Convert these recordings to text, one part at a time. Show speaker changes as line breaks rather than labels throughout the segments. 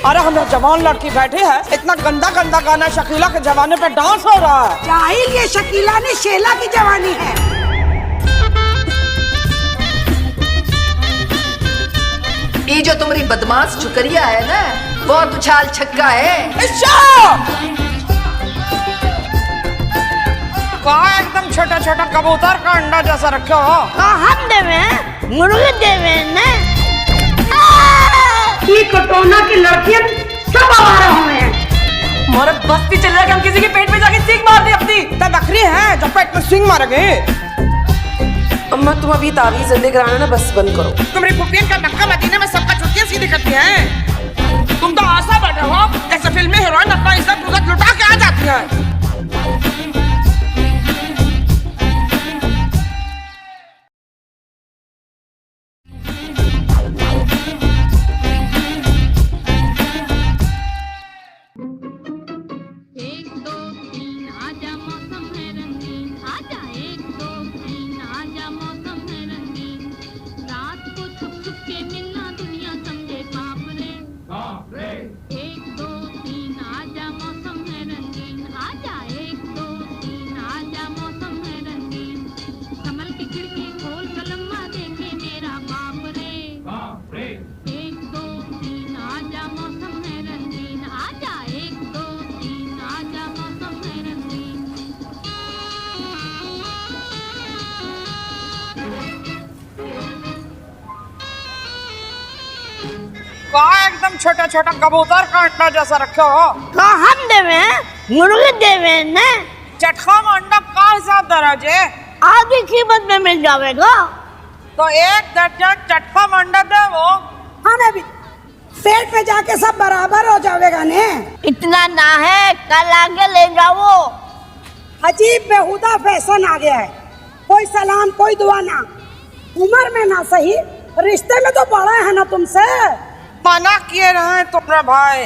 अरे हमरा जवान लड़की बैठी है, इतना गंदा गंदा गाना शकीला के जवानी पे डांस हो रहा है।
जाहिल, ये शकीला ने शेला की जवानी है।
ये जो तुम्हारी बदमाश चुकरिया है ना, बहुत उछाल छक्का है।
कहा एकदम छोटा छोटा कबूतर का अंडा जैसा रखे हो।
हम देवे मुर्गे देवे ने
ये कटौना की लड़कियां सब आवारा हुए हैं।
हमारा बस्ती चल रहा है कि हम किसी के पेट में जाके सींग मार दे अपनी।
तो बकरी है जो पेट में सिंग मारेंगे।
अम्मा तुम अभी तावीज़ अंधे कराना ना बस बंद करो।
तुम्हारी पुपियन का मक्का मदीना में सबका छुट्टियां सीधी करती हैं। तुम तो ऐसा बैठे हो जैसे फिल्मी हीरोइन अपना इज्जत उज्जत लुटा के आ जाती है। कहा एकदम छोटा छोटा कबूतर का अंडा जैसा रखे हो।
हम देवे मुर्गे देवे ने
चटखा में अंडा का हिसाब दराजे
आधी कीमत में मिल जाएगा।
तो एक दर्जन चटखा में अंडा दे वो।
हाँ ना भी पेट में जाके सब बराबर हो जाएगा ने।
इतना ना है, कल आगे ले जाओ।
अजीब बेहुदा फैशन आ गया है। कोई सलाम कोई दुआ ना। उम्र में ना सही, रिश्ते में तो बड़ा है ना तुमसे।
मना किए रहे तुम्हारे भाई,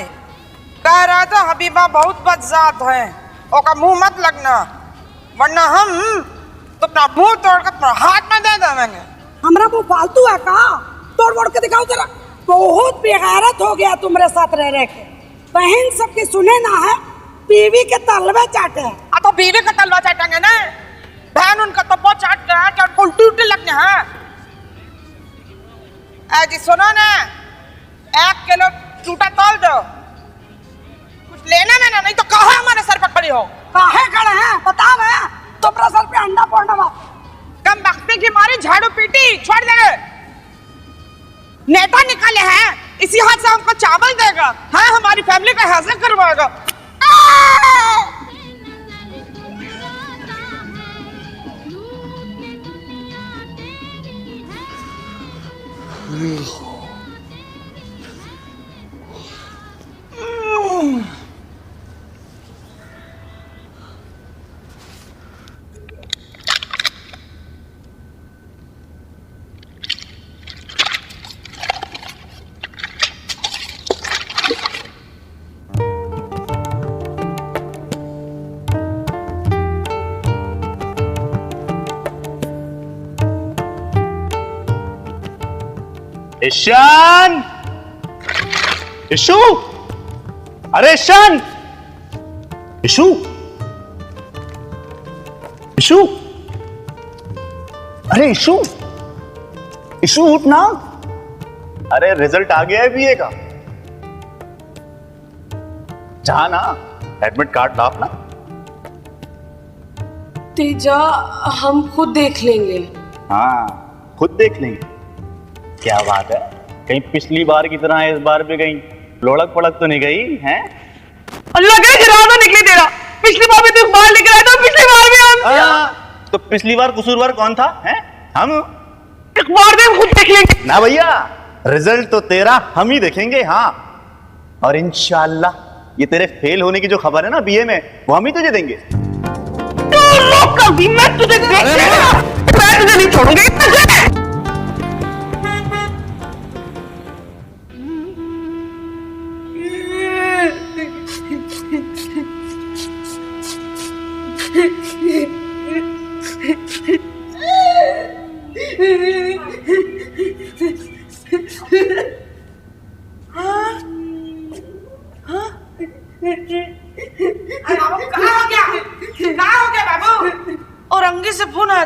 कह रहा था हबीबा बहुत बदजात है, ओका मुंह मत लगना वरना हम तुम्हारा मुंह तोड़कर तुम्हारे हाथ में दे देंगे।
हमरा मुंह फालतू है का? तोड़ मोड़ के दिखाओ जरा। बहुत बेगैरत हो गया तुम्हारे साथ रह रह के। बहन सबकी सुने ना है, बीवी के तलवे चाटे हैं।
तो बीवी का तलवा चाटेंगे ना, बहन उनका तो बहुत चाटते हैं क्या उल्टी उल्टी लगने हैं। जी सुनो ना, 1 किलो चूटा तोल दो। कुछ लेना ना, नहीं तो कहा हमारे सर पर खड़ी हो।
काहे खड़े हैं बताओ है, तुम्हारे सर पे अंडा फोड़ना बा।
कम बख्ती की मारी झाड़ू पीटी छोड़ दे। नेता निकाले हैं, इसी हाथ से हमको चावल देगा। हाँ, हमारी फैमिली का हैसियत करवाएगा।
ईशान, ईशु, अरे ईशान, ईशु, ईशु, अरे ईशु, ईशु उठ ना। अरे रिजल्ट आ गया है बीए का, जा ना, एडमिट कार्ड ला अपना।
तेजा, हम खुद देख लेंगे।
हाँ, खुद देख लेंगे। क्या बात है, कहीं पिछली बार की तरह इस बार भी कहीं लोड़क पड़क तो नहीं गई हैं?
अल्लाह के जरादा निकली तेरा। पिछली बार भी तू बाहर लेकर आया था, पिछली बार भी हम।
तो पिछली बार कसूरवार कौन था? हैं? हम।
एक बार भी खुद देख लेंगे
ना भैया, रिजल्ट तो तेरा हम ही देखेंगे। हाँ, और इंशाल्लाह ये तेरे फेल होने की जो खबर है ना बीए में, वो हम ही तुझे देंगे।
मैं तुझे नहीं छोड़ूंगी।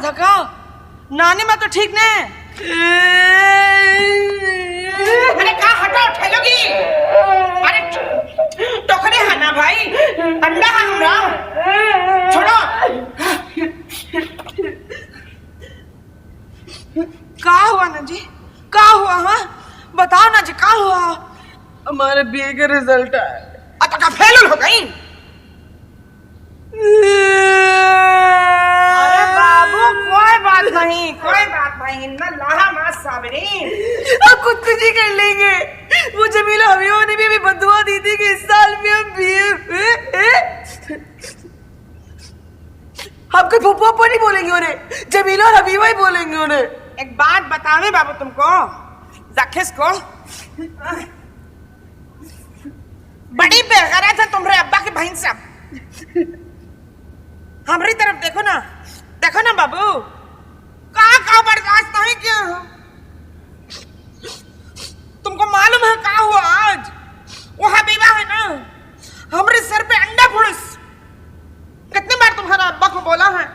था का? नानी मैं तो ठीक नहीं। अरे कहाँ हटो ठेलोगी? अरे टोकरे है ना भाई, अंडा है हमरा, छोड़ो। कहाँ हुआ ना जी? कहाँ हुआ? हाँ बताओ ना जी, कहाँ हुआ?
हमारे बीए का रिजल्ट आया।
अच्छा का फेल हो गई? अरे बाबू कोई बात नहीं, कोई बात नहीं, इन्ना लाहा मास साबरीन।
अब खुद कुछ ही कर लेंगे। वो जमीला हबीबा ने भी अभी बदुआ दी थी कि इस साल में हम बीए हम कोई फुप्पा नहीं बोलेंगे उन्हें, जमीला और हबीबा ही बोलेंगे उन्हें।
एक बात बतावे बाबू तुमको, जाखिस को बड़ी बेगैरत है तुम्हारे अब्बा की बहन सब। हमारी तरफ देखो ना, देखो ना बाबू, कहाँ बर्दाश्त नहीं किया। तुमको मालूम है क्या हुआ आज? वो हबीबा है ना, हमारे सर पे अंडा फुड़स। कितनी बार तुम्हारा अब्बा को बोला है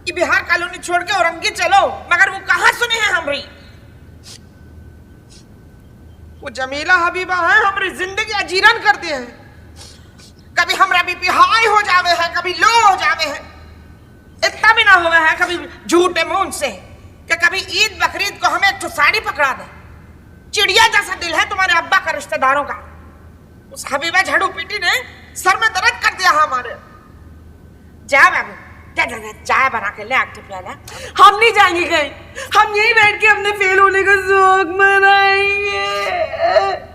कि बिहार कॉलोनी छोड़ के औरंगी चलो, मगर वो कहाँ सुने हैं हमारी। वो जमीला हबीबा है, हमारी जिंदगी अजीरन कर दी है। कभी हमरा बीपी हाई हो जावे है, कभी लो हो जावे है। इतना भी ना हुआ है कभी झूठे मुंह से कि कभी ईद बकरीद को हमें एक तो साड़ी पकड़ा दे। चिड़िया जैसा दिल है तुम्हारे अब्बा का रिश्तेदारों का। उस हबीबा झाड़ू पीटी ने सर में दर्द कर दिया हमारे। जा बाबू, जा जा जा, चाय बना के ले आके पिला।
हम नहीं जाएंगे कहीं, हम यहीं बैठ के अपने फेल होने का शौक मनाएंगे।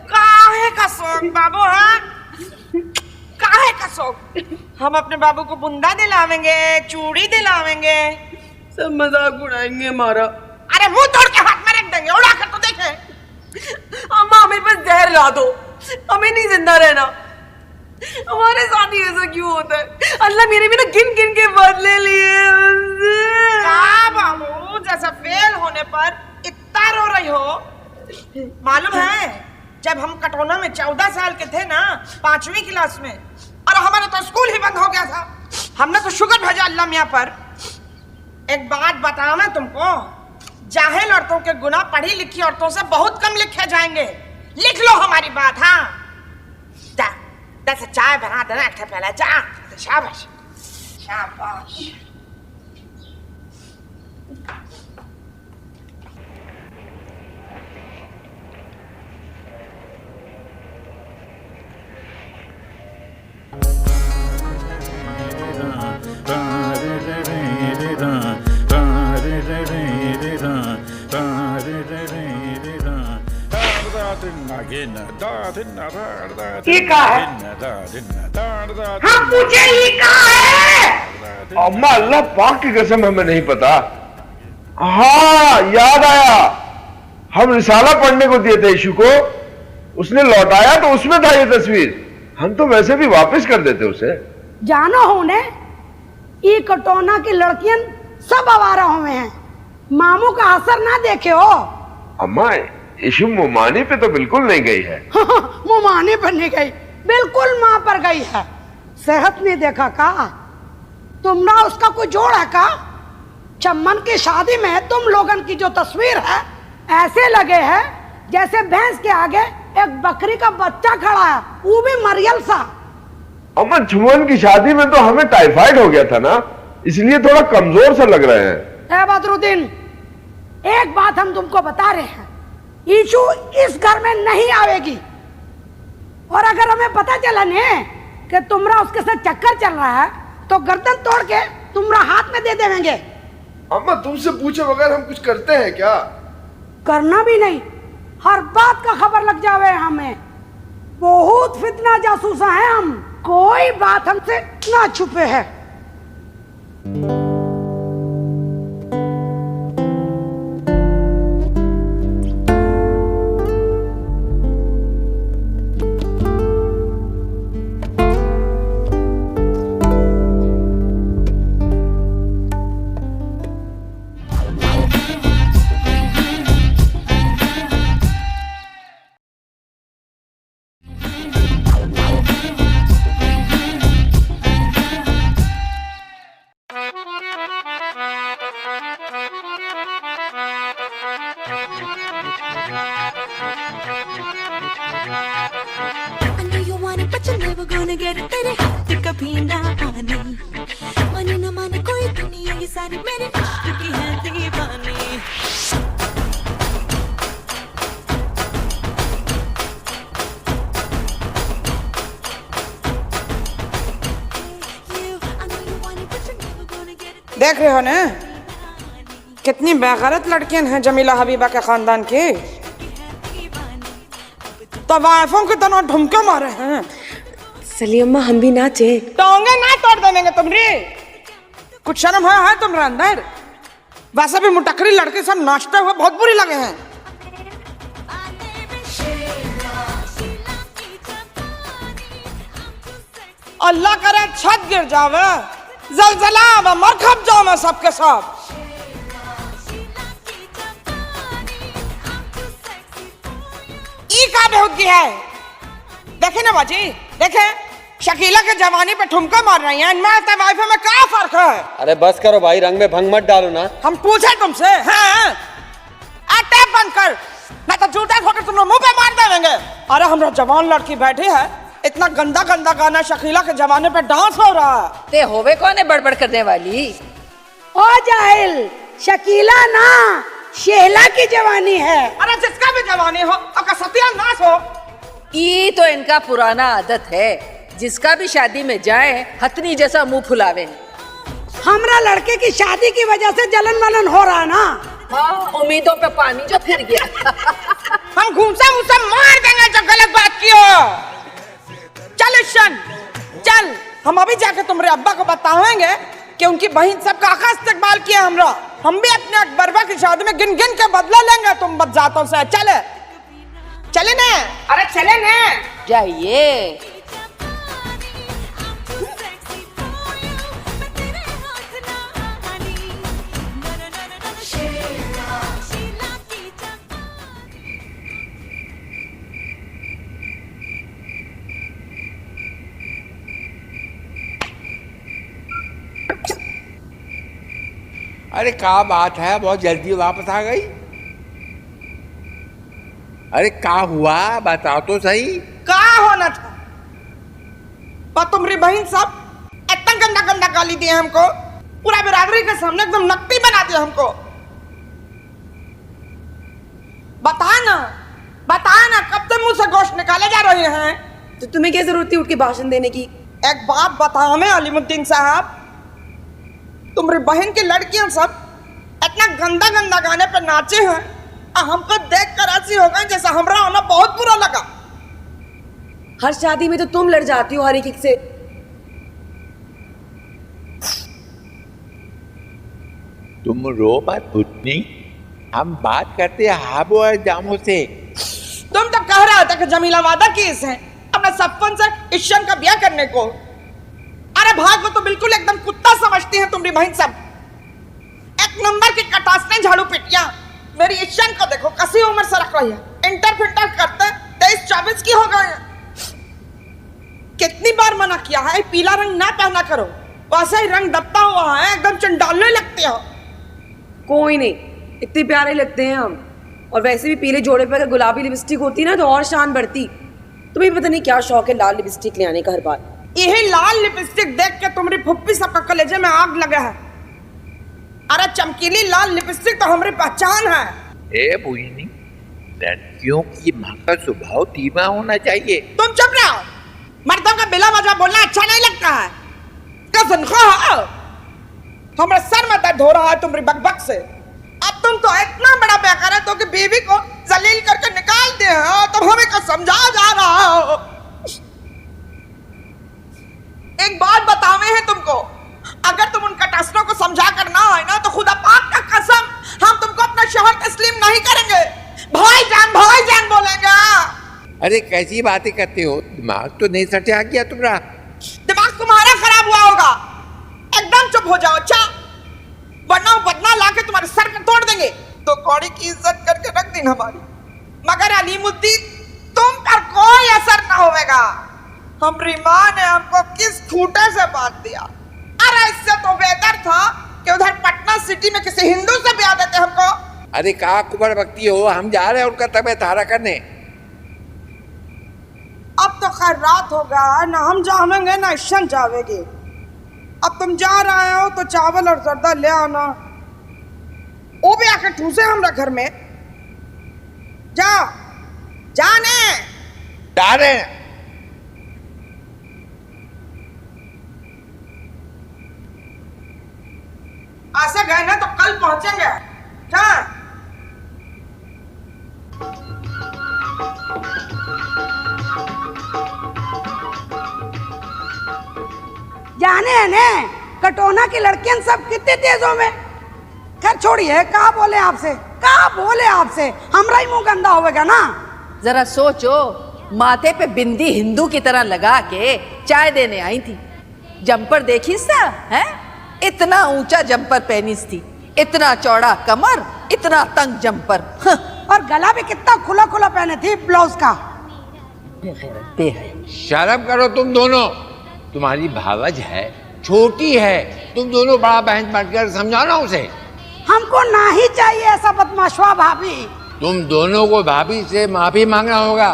काहे का शौक बाबू? हाँ काहे का शौक? हम अपने बाबू को बुंदा दिलावेंगे, चूड़ी दिलावेंगे,
सब मजाक उड़ाएंगे हमारा।
अरे मुंह तोड़ के हाथ में रख देंगे, उड़ा कर तो देखे।
अम्मा हमें बस जहर ला दो, हमें नहीं जिंदा रहना। हमारे साथ ही ऐसा क्यों होता है? अल्लाह मेरे भी ना गिन गिन के बदले लिए।
बाबू जैसा फेल होने पर इतना रो रही हो? मालूम है जब हम कटौना में 14 साल के थे ना, 5वीं क्लास में, और हमारा तो स्कूल ही बंद हो गया था। हमने तो शुक्र भेजा अल्लाह मियाँ पर। एक बात बताओ मैं तुमको, जाहिल औरतों के गुनाह पढ़ी लिखी औरतों से बहुत कम लिखे जाएंगे। लिख लो हमारी बात। हाँ जा, दस चाय बना देना अच्छा पहला। जा, शाबाश शाबाश।
ये कहाँ है? हम पूछे ये कहाँ है?
अम्मा अल्लाह पाक की कसम हमें नहीं पता। हाँ याद आया, हम रिसाला पढ़ने को दिए थे यीशु को, उसने लौटाया तो उसमें था ये तस्वीर। हम तो वैसे भी वापस कर देते उसे।
जानो होने ये कटौना की लड़कियां सब आवारा हुए हैं, मामू का असर ना देखे हो।
अम्मा यीशु मुमानी पे तो बिल्कुल नहीं गई है।
मुमानी पर नहीं गई, बिल्कुल माँ पर गई है। सेहत नहीं देखा का? तुमरा उसका कोई जोड़ है का? चम्मन की शादी में तुम लोगन की जो तस्वीर है, ऐसे लगे है जैसे भैंस के आगे एक बकरी का बच्चा खड़ा है, वो भी मरियल सा।
अम्मा चुमन की शादी में तो हमें टाइफाइड हो गया था ना, इसलिए थोड़ा कमजोर सा लग रहे हैं।
ए बदरुद्दीन, एक बात हम तुमको बता रहे हैं, यीशु इस घर में नहीं आवेगी। और अगर हमें पता चला ने कि तुमरा उसके साथ चक्कर चल रहा है, तो गर्दन तोड़ के तुमरा हाथ में दे देंगे।
अम्मा तुमसे पूछे बगैर हम कुछ करते हैं क्या?
करना भी नहीं, हर बात का खबर लग जावे हमें। बहुत फितना जासूसा है हम, कोई बात हमसे ना छुपे है।
I know you want it, but you're never gonna get it. तेरे हाथ कभी ना आने, माने ना माने कोई दुनिया ये सारी मेरे इश्क की है दीवानी. You, I know you want it, but you're never gonna get it.
देख रहे हो ना कितनी बेगैरत लड़कियां हैं जमीला हबीबा के खानदान की, तवाइफों की तरह ढुमके मारे हैं.
सलीमा हम भी नाचे.
टोंगे ना तोड़ देंगे तुमरी. कुछ शर्म है तुम्हारे अंदर? वैसे भी मुटकरी लड़के सब नाचते हुए बहुत बुरी लगे हैं. अल्लाह करे छत गिर जावे, जलजला आवे, मर खप जाओ मैं सबके सब. ई का बेहुदगी है. देखे ना बाजी, देखे शकीला के जवानी पे ठुमका मार रही हैं, इनमें तवाइफों में क्या फर्क है?
अरे बस करो भाई, रंग में भंग मत डालो ना.
हम पूछे तुमसे हैं? टेप बंद कर, नहीं तो जूते ठोकर तुम लोग मुंह पे मार देंगे. अरे हमरा जवान लड़की बैठी है, इतना गंदा गंदा गाना शकीला के जमाने पे डांस हो रहा है.
ते होवे कौन है बड़बड़ करने वाली?
ओ जाहिल, शकीला ना शेहला की जवानी है.
अरे जिसका भी जवानी हो और सत्यानाश हो.
ये तो इनका पुराना आदत है, जिसका भी शादी में जाए हथनी जैसा मुंह फुलावे.
हमरा लड़के की शादी की वजह से जलन वलन हो रहा है ना.
हाँ, उम्मीदों पे पानी जो फिर गया.
हम घूमसे मुझसे मार देंगे जो गलत बात की हो. चल ईशन चल, हम अभी जाके तुम्हारे अब्बा को बताएंगे कि उनकी बहन सब काका इस्तेमाल किया हमरा. हम भी अपने अकबरबा की शादी में गिन गिन के बदला लेंगे तुम बदजातों से. चले चले ने, अरे चले ने.
जाइए.
अरे क्या बात है, बहुत जल्दी वापस आ गई. अरे क्या हुआ, बताओ तो सही.
क्या होना था? पर तुम्हारी बहन सब इतना गंदा गंदा गाली दिए हमको, पूरा बिरादरी के सामने एकदम नकटी बना दिया हमको. बता ना कब तक मुंह से गोश्त निकाले जा रहे हैं.
तो तुम्हें क्या जरूरत थी उठ के भाषण देने की?
एक बात बताओ हमें अलीमुद्दीन साहब, तुम्हारी बहन की लड़कियां सब इतना गंदा गंदा गाने पे नाचे हैं, हमको देख कर ऐसी हो गई जैसा हमरा होना बहुत बुरा लगा.
हर शादी में तो तुम लड़ जाती हो हर एक से.
तुम रो मत भुटनी, हम बात करते हैं हाबो और जामो से.
तुम तो कह रहा था कि जमीला वादा की है अपने सफन से ईशन का ब्याह करने को. अरे भाग, वो तो बिल्कुल एकदम कुत्ता समझती है तुम्हारी बहन सब. एक नंबर की कटासने झाड़ू पिटिया. मेरी ईशन को देखो, कसी उम्र से रख रही है, इंटर फिंटर करते 23-24 की हो गए हैं. कितनी बार मना किया है पीला रंग ना पहना करो, वैसे ही रंग दबता हुआ है, एकदम चंडालने लगते हो.
कोई नहीं, इतने प्यारे लगते हैं हम. और वैसे भी पीले जोड़े पे अगर गुलाबी लिपस्टिक होती ना तो और शान बढ़ती. तुम्हें पता नहीं क्या शौक है लाल लिपस्टिक ले आने का हर बार.
यही लाल लिपस्टिक देख के तुम्हारी फुप्पी सबका कलेजे में आग लगा है. अरे चमकीली लाल लिपस्टिक तो हमारी पहचान है.
ए बुइनी, लड़कियों की माँ का स्वभाव धीमा होना चाहिए.
तुम चुप रहो. मर्दों का बिला वजह बोलना अच्छा नहीं लगता है. कसम खा, हमारा सर में दर्द हो रहा है तुम्हारी बकबक से. अब तुम तो इतना बड़ा बेकार है तो कि बीवी को जलील करके निकाल दे हो, तो हमें को समझा जा रहा हो. एक बात बतावे हैं तुमको, अगर तुम उन कटासनों को समझा कर ना आए ना तो खुदा पाक का कसम हम तुमको अपना शौहर तस्लीम नहीं करेंगे. भाईजान बोलेंगे.
अरे कैसी बातें करते हो, दिमाग तो नहीं सटा गया तुम्हारा?
दिमाग तुम्हारा खराब हुआ होगा. एकदम चुप हो जाओ अच्छा, वरना बदना लाके तुम्हारे सर पे तोड़ देंगे. तो कौड़ी की इज्जत करके रख दी हमारी, मगर अलीमुद्दीन तुम पर कोई असर ना होगा. हमारी माँ ने हमको किस खूंटे से बांध दिया. अरे इससे तो बेहतर था कि उधर पटना सिटी में किसी हिंदू से ब्याह देते हमको.
अरे का कुबर बकती हो, हम जा रहे हैं उनका तबीयत हारा करने।
अब तो खैर रात होगा ना, हम जावेंगे ना ईशन जावेंगे। अब तुम जा रहे हो तो चावल और जर्दा ले आना, वो भी आकर ठूसे हमरा घर में। जा जाने
जा रहे हैं।
ऐसे गए ना तो कल पहुंचेंगे। क्या
जाने है ने कटोना की लड़कियां सब कितने तेजों में। खैर छोड़िए, कहा बोले आपसे, कहा बोले आपसे, हमरा ही मुंह गंदा होगा ना।
जरा सोचो, माथे पे बिंदी हिंदू की तरह लगा के चाय देने आई थी। जम्पर देखिस था है, इतना ऊंचा जम्पर पहनीस थी, इतना चौड़ा कमर, इतना तंग जम्पर।
और गला भी कितना खुला खुला पहने थी ब्लाउज का।
शर्म करो तुम दोनों, तुम्हारी भावज है, छोटी है, तुम दोनों बड़ा बहन बनकर समझाना उसे।
हमको ना ही चाहिए ऐसा बदमाशवा भाभी।
तुम दोनों को भाभी से माफी मांगना होगा,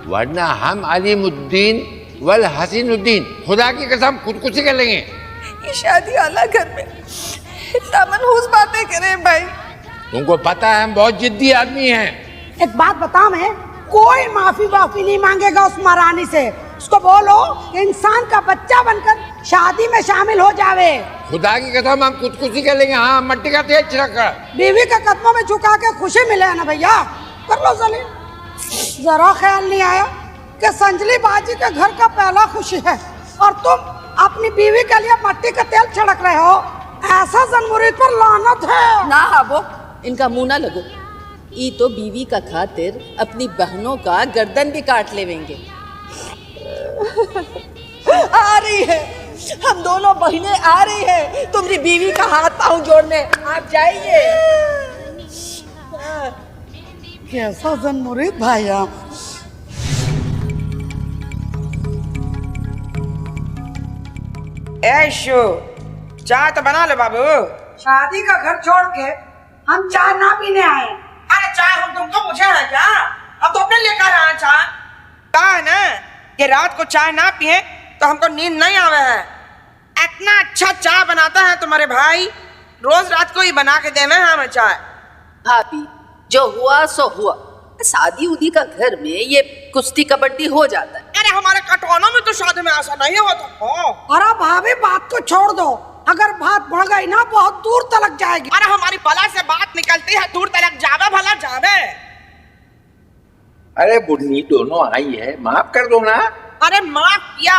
वरना हम अलीमुद्दीन वल हसीनुद्दीन खुदा की कसम खुदकुशी कर लेंगे।
ये शादी वाला घर में इतना मनहूस बातें करें भाई।
तुमको पता है हम बहुत जिद्दी आदमी हैं।
एक बात बता, मैं कोई माफी वाफी नहीं मांगेगा उस महारानी से। उसको बोलो कि इंसान का बच्चा बनकर शादी में शामिल हो जावे।
खुदा की कसम हम खुदकुशी कर लेंगे। हाँ, मट्टी का तेल छिड़क कर।
बीवी के कदमों में झुका के खुशी मिले है ना भैया, कर लो सलीम। जरा ख्याल नहीं आया कि संजली बाजी के घर का पहला खुशी है और तुम अपनी बीवी के लिए मट्टी का तेल छिड़क रहे हो। ऐसा जनमुरीद पर लानत है।
ना वो इनका मुंह ना लगो, ई तो बीवी का खातिर अपनी बहनों का गर्दन भी काट लेवेंगे। आ रही है, हम दोनों बहनें आ रही है तुम्हारी बीवी का हाथ पाँव जोड़ने। आप जाइए।
कैसा जनमुरीद भाई आप।
ऐशो चाय तो बना ले बाबू।
शादी का घर छोड़ के हम चाय ना पीने आए।
अरे चाय हम तुमको पूछे हैं क्या? अब तो अपने लेकर आए चाय। कहा है ना कि रात को चाय ना पिए तो हमको नींद नहीं आवे है। इतना अच्छा चाय बनाता है तुम्हारे भाई, रोज रात को ही बना के देवे हैं हमें चाय।
भाभी, जो हुआ सो हुआ। शादी उदी का घर में ये कुश्ती कबड्डी हो जाता है।
अरे हमारे कटवानों में तो शादी में ऐसा नहीं होता।
अरे भाभी बात को छोड़ दो, अगर बात बढ़ गई ना बहुत दूर तलक जाएगी।
अरे हमारी बला से बात निकलती है दूर तलक जावे भला जावे।
अरे बुढ़नी दोनों आई है, माफ कर दो ना।
अरे माफ किया,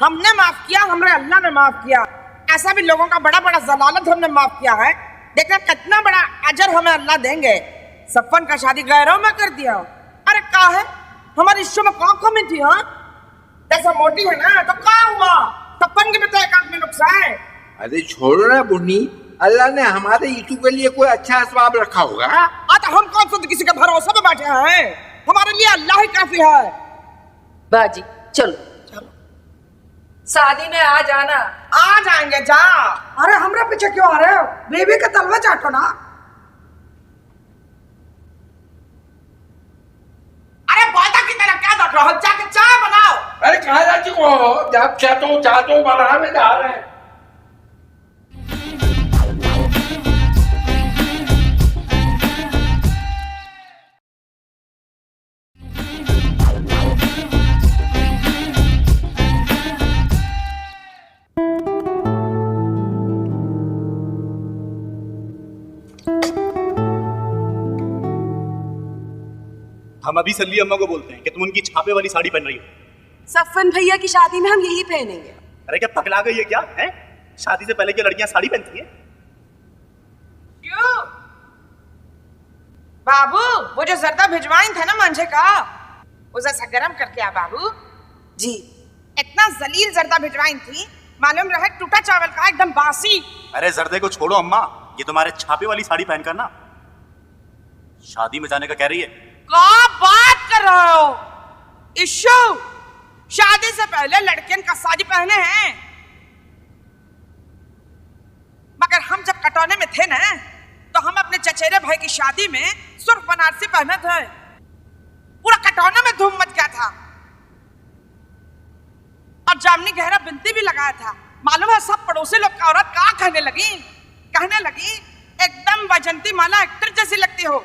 हमने माफ किया, हमारे अल्लाह ने माफ किया। ऐसा भी लोगों का बड़ा बड़ा जलालत हमने माफ किया है। देखना कितना बड़ा अजर हमें अल्लाह देंगे। सफन का शादी गैरों में कर दिया। अरे क्या है, हमारी इश्क़ में कौन कमी थी? हाँ, जैसा मोटी है ना तो क्या हुआ, सफन के भी तो एक आदमी नुकसान है।
अरे छोड़ो ना बुढ़नी, अल्लाह ने हमारे ईटू के लिए कोई अच्छा असबाब रखा होगा।
तो हम कौन सा किसी के भरोसे में बैठे हैं? हमारे लिए अल्लाह ही काफी है।
बाजी चलो चलो, शादी में आ जाना।
आ जाएंगे, जा।
अरे हमरा पीछे क्यों आ रहे हो? बेबी का तलवा चाटो ना।
अरे बाता की तरह क्या देख रहे हो? जाके चाय बनाओ।
अरे कहाँ जा चुके हो? जब चाहतो बना में जा रहे हैं।
हम अभी सल्ली अम्मा को बोलते हैं कि तुम उनकी छापे वाली साड़ी पहन रही हो।
सफन भैया की शादी में हम यही पहनेंगे।
अरे क्या पगला गई है क्या? है शादी से पहले क्या लड़कियां साड़ी पहनती है?
क्यों बाबू, वो जो जर्दा भिजवाइन था ना मांझे का, उसे ऐसा गरम करके आ बाबू जी। इतना जलील जर्दा भिजवाइन थी, मालूम रहे टूटा चावल का, एकदम बासी।
अरे जर्दे को छोड़ो अम्मा, ये तुम्हारे छापे वाली साड़ी पहनकर ना शादी में जाने का कह रही है।
क्या बात कर रहे हो? इशू शादी से पहले लड़कियन का साड़ी पहने हैं, मगर हम जब कटौने में थे ना तो हम अपने चचेरे भाई की शादी में सुर्ख बनारसी पहने थे, पूरा कटौना में धूम मच गया था और जामनी गहरा बिंदी भी लगाया था। मालूम है सब पड़ोसी लोग का औरत क्या कहने लगी एकदम वैजंती माला एक्टर जैसी लगती हो।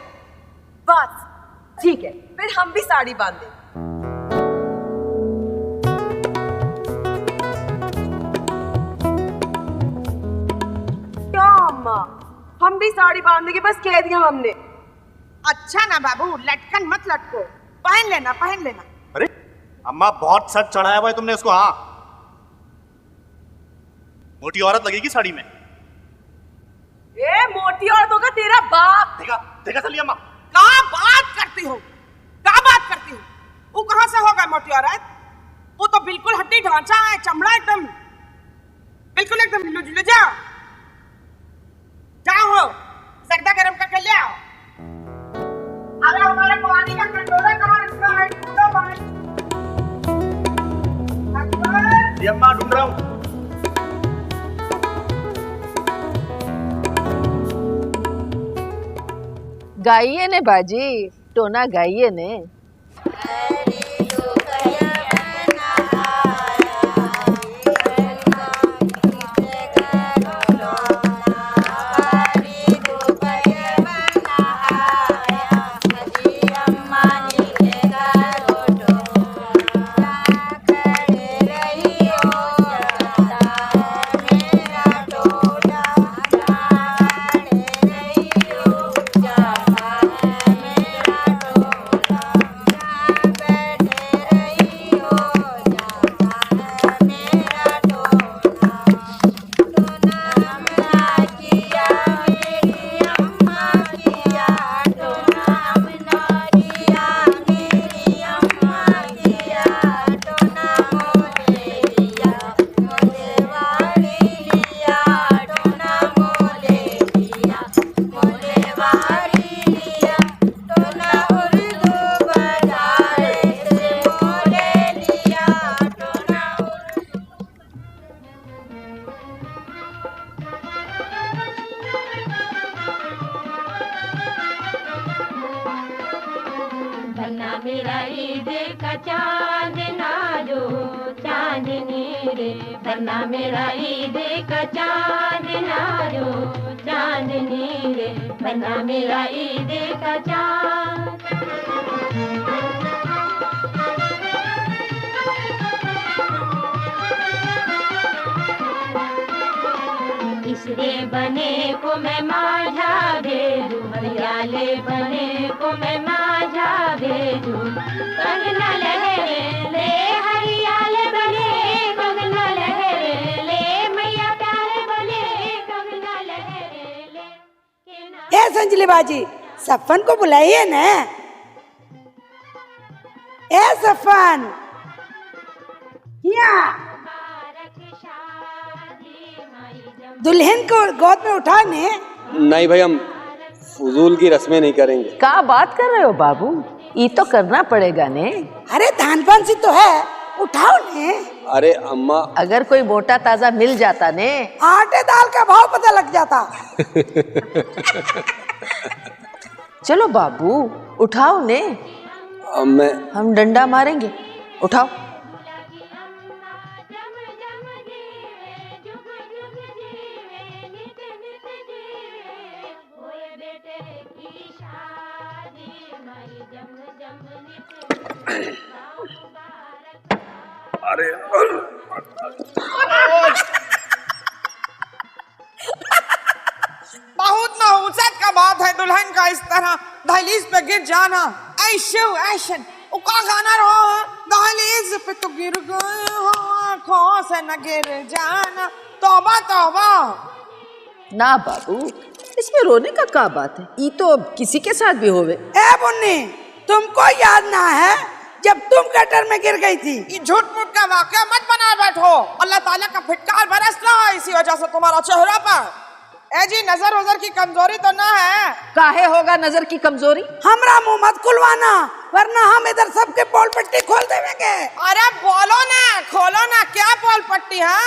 बस ठीक है, फिर हम भी साड़ी बांधे। क्या अम्मा, हम भी साड़ी बांधने के बस कह दिया हमने।
अच्छा ना बाबू, लटकन मत लटको, पहन लेना।
अरे अम्मा बहुत सच चढ़ाया हुआ है तुमने उसको। हाँ, मोटी औरत लगेगी साड़ी में।
ए मोटी औरतों का तेरा बाप।
देखा चलिए अम्मा,
क्या बात करती हो? वो कहां से होगा मोटी औरत? वो तो बिल्कुल हड्डी ढांचा है, चमड़ा एकदम मिलू जाओ सकदा गरम करके ले आओ। अरे हमारे पानी का कटोरा कहाँ रखा है? ढूंढो बाहर।
जी अम्मा ढूंढ रहा हूँ।
गाइए ने बाजी, टोना गाइए ने।
मेरा ईद का चांद नाजो चांदनी रे, बना मेरा ईद का चांद नाजो चांदनी रे, बना मेरा ईद का चांद। इसरे बने को मैं माझा भेजू, हरियाले बने को मैं माझा भेजू, कंगना लहरे ले हरियाले बने, कंगना लहरे ले मैया प्यारे बने, कंगना लहरे ले।
ए संजली बाजी, सफन को बुलाइए ना। ए सफन, यहाँ दुल्हन को गोद में उठाने।
नहीं भाई, हम फजूल की रस्में नहीं करेंगे।
क्या बात कर रहे हो बाबू, ये तो करना पड़ेगा ने।
अरे धान पान तो है, उठाओ ने।
अरे अम्मा,
अगर कोई मोटा ताजा मिल जाता ने,
आटे दाल का भाव पता लग जाता।
चलो बाबू उठाओ ने। हम डंडा मारेंगे, उठाओ।
अरे
बहुत नहुसत का बात है दुल्हन का इस तरह दहलीज पे गिर जाना। ऐशन वो का गाना रहो, दहलीज पे तो गिर गए हो, आँखों से न गिर जाना। तौबा तौबा।
ना बाबू, इसमें रोने का क्या बात है, ये तो किसी के साथ भी होवे।
ए बुन्नी, तुमको याद ना है जब तुम गटर में गिर गई थी?
ये झूठ मूठ का वाकया मत बना बैठो। अल्लाह ताला का फिटकार बरस रहा है इसी वजह से तुम्हारा चेहरा पर। ए जी, नजर वजर की कमजोरी तो ना है?
काहे होगा नजर की कमजोरी?
हमरा मुंह मत खुलवाना, वरना हम इधर सबके पोल पट्टी खोल देंगे।
अरे बोलो ना, खोलो ना, क्या पोल पट्टी है?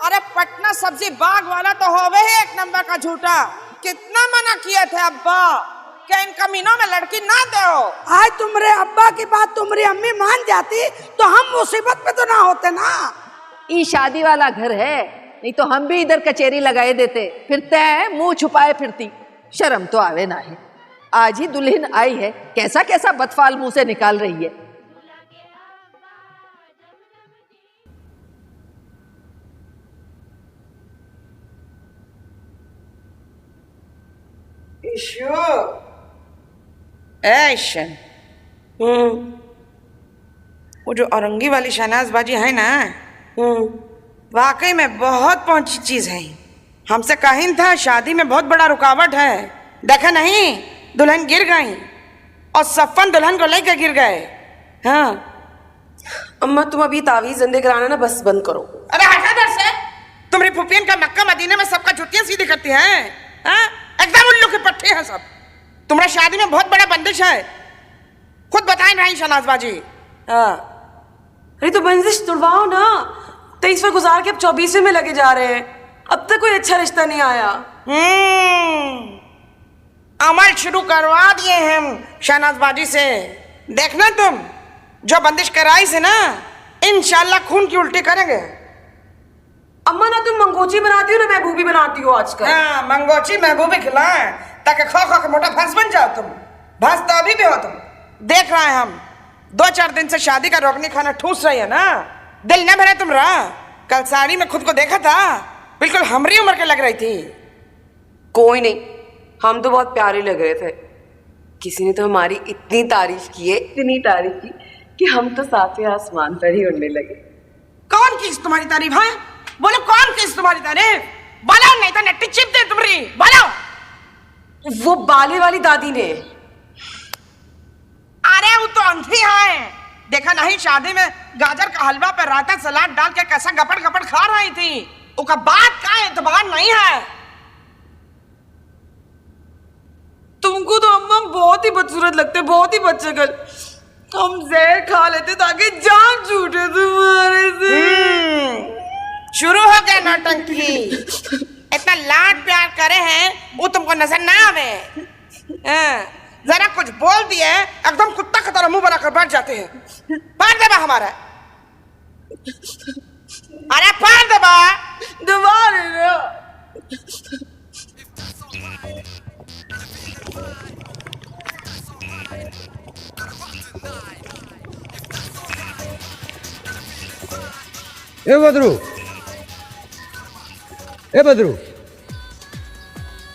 अरे पटना सब्जी बाग वाला तो होवे ही एक नंबर का झूठा। कितना मना किए थे अब्बा क्या इन कमीनों में लड़की ना दो।
आज तुम्हारे अब्बा की बात तुम्हारी अम्मी मान जाती तो हम मुसीबत में तो ना होते ना।
ये शादी वाला घर है, नहीं तो हम भी इधर कचेरी लगाए देते, फिर तय मुंह छुपाए फिरती। शर्म तो आवे ना है। आज ही दुल्हन आई है, कैसा कैसा बदफाल मुंह से निकाल रही है।
ऐशन वो जो औरंगी वाली शहनाजबाजी है ना, वाकई में बहुत पहुंची चीज है। हमसे कहीं था शादी में बहुत बड़ा रुकावट है। देखा नहीं, दुल्हन गिर गई और सफन दुल्हन को लेकर गिर गए। हाँ
अम्मा तुम अभी तावीज जिंदे कराना ना बस बंद करो।
अरे हटा इधर से। तुम्हारी फुफियन का मक्का मदीने में सबका जुतियां सीधी करती हैं। हाँ एकदम उल्लू के पट्टे हैं सब। तुम्हारा शादी में बहुत बड़ा बंदिश है, खुद बताएं नहीं शहनाजबाजी। हाँ
अरे तो बंदिश तुड़वाओ ना। 23वें गुजार के अब 24वें में लगे जा रहे हैं। अब तक कोई अच्छा रिश्ता नहीं आया।
अमल शुरू करवा दिए हम शहनाजबाजी से। देखना तुम जो बंदिश कराई से ना, इंशाल्लाह खून की उल्टी करेंगे।
अम्मा ना तुम मंगोची बनाती हो ना महबूबी बनाती हो आजकल।
हाँ मंगोची महबूबी खिलाएं ताकि खो खो के मोटा भैंस बन जाओ तुम। भैंस तो अभी भी हो तुम। देख रहे हैं हम 2-4 दिन से शादी का रोकनी खाना ठूस रही है ना। दिल न भरे तुम रहा। कल साड़ी में खुद को देखा था, बिल्कुल हमारी उम्र के लग रही थी।
कोई नहीं, हम तो बहुत प्यारे लग रहे थे। किसी ने तो हमारी इतनी तारीफ की है, इतनी तारीफ की कि हम तो सातवें आसमान पर ही उड़ने लगे।
कौन की तुम्हारी तारीफ है? बोलो कौन की तुम्हारी तारीफ? बोलो नहीं तो नट्टी चिप दे तुम्हारी। बोलो।
वो बाले वाली दादी ने।
अरे वो तो अंधी है। देखा नहीं शादी में गाजर का हलवा पे रायता सलाद डाल के कैसा गपड़ गपड़ खा रही थी। उसका बात का एतबार नहीं है।
तुमको तो अम्मा बहुत ही बदसूरत लगते, बहुत ही बदशक्ल। हम जहर खा लेते ताकि जान छूटे तुम्हारे से।
शुरू हो गया नौटंकी। इतना लाड प्यार करे हैं वो तुमको नजर ना आवे। जरा कुछ बोल दिए एकदम कुत्ता की तरह मुंह बनाकर बैठ जाते हैं। पार दबा हमारा। अरे पार दबा।
दबा रहे ना।
ए बदरू, ए बदरू,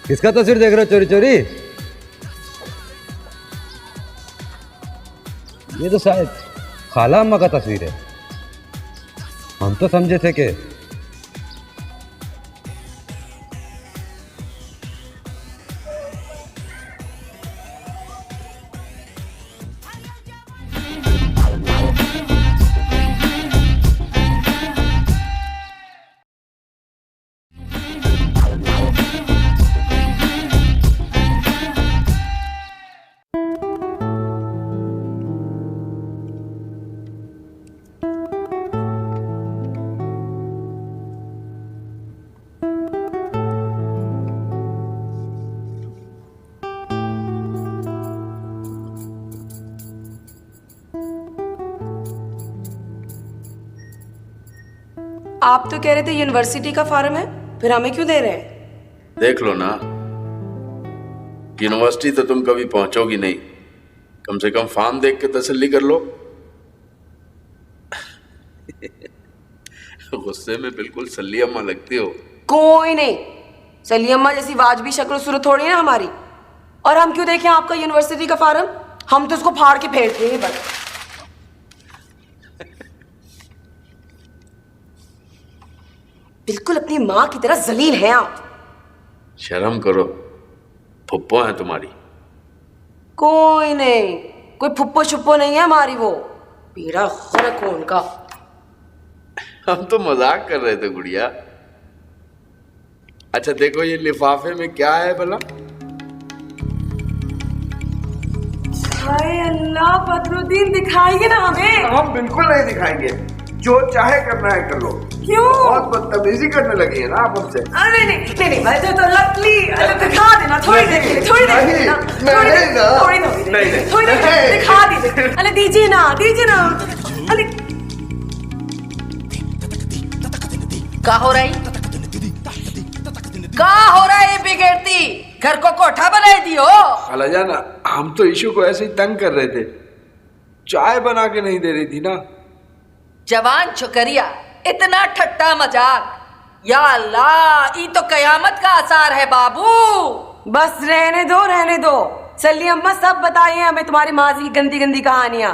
किसका तस्वीर देख रहे हो चोरी चोरी? ये तो शायद खाला अम्मा का तस्वीर है। हम तो समझे थे कि
आप तो कह रहे थे यूनिवर्सिटी का फार्म है, फिर हमें क्यों दे रहे हैं?
देख लो ना, यूनिवर्सिटी तो तुम कभी पहुंचोगी नहीं, कम से कम फार्म देख के तसल्ली कर लो। गुस्से में बिल्कुल सल्ली अम्मा लगती हो।
कोई नहीं, सल्ली अम्मा जैसी वाजबी शक्ल सूरत थोड़ी है हमारी। और हम क्यों देखें आपका यूनिवर्सिटी का फार्म? हम तो उसको फाड़ के फेंक देंगे बस। बिल्कुल अपनी माँ की तरह जलील हैं आप।
शर्म करो, फुप्पो है तुम्हारी।
कोई नहीं, कोई फुप्पो छुप्पो नहीं है हमारी। वो पीड़ा खरक हो उनका।
हम तो मजाक कर रहे थे गुड़िया। अच्छा देखो ये लिफाफे में क्या है भला?
हाय अल्लाह, बदरुद्दीन दिखाएंगे ना हमें?
हम बिल्कुल नहीं दिखाएंगे। जो चाहे करना है कर लो।
क्यों?
बहुत बदतमीजी करने लगी है ना आप हमसे।
अरे नहीं भाई, तो लकली दिखा देना थोड़ी देर के लिए, थोड़ी देर के लिए ना, थोड़ी देर दिखा दीजिए। अरे दीजिए ना अरे
का हो रही बिगड़ती घर को कोठा बनाई दियो।
खालाजान, हम तो ईशू को ऐसे ही तंग कर रहे थे, चाय बना के नहीं दे रही थी ना।
जवान छोकरिया, इतना ठट्टा मजाक, या अल्लाह, ये तो कयामत का आसार है बाबू।
बस रहने दो। चलिए अम्मा, सब बताइए हमें तुम्हारी माजी की गंदी गंदी कहानियां।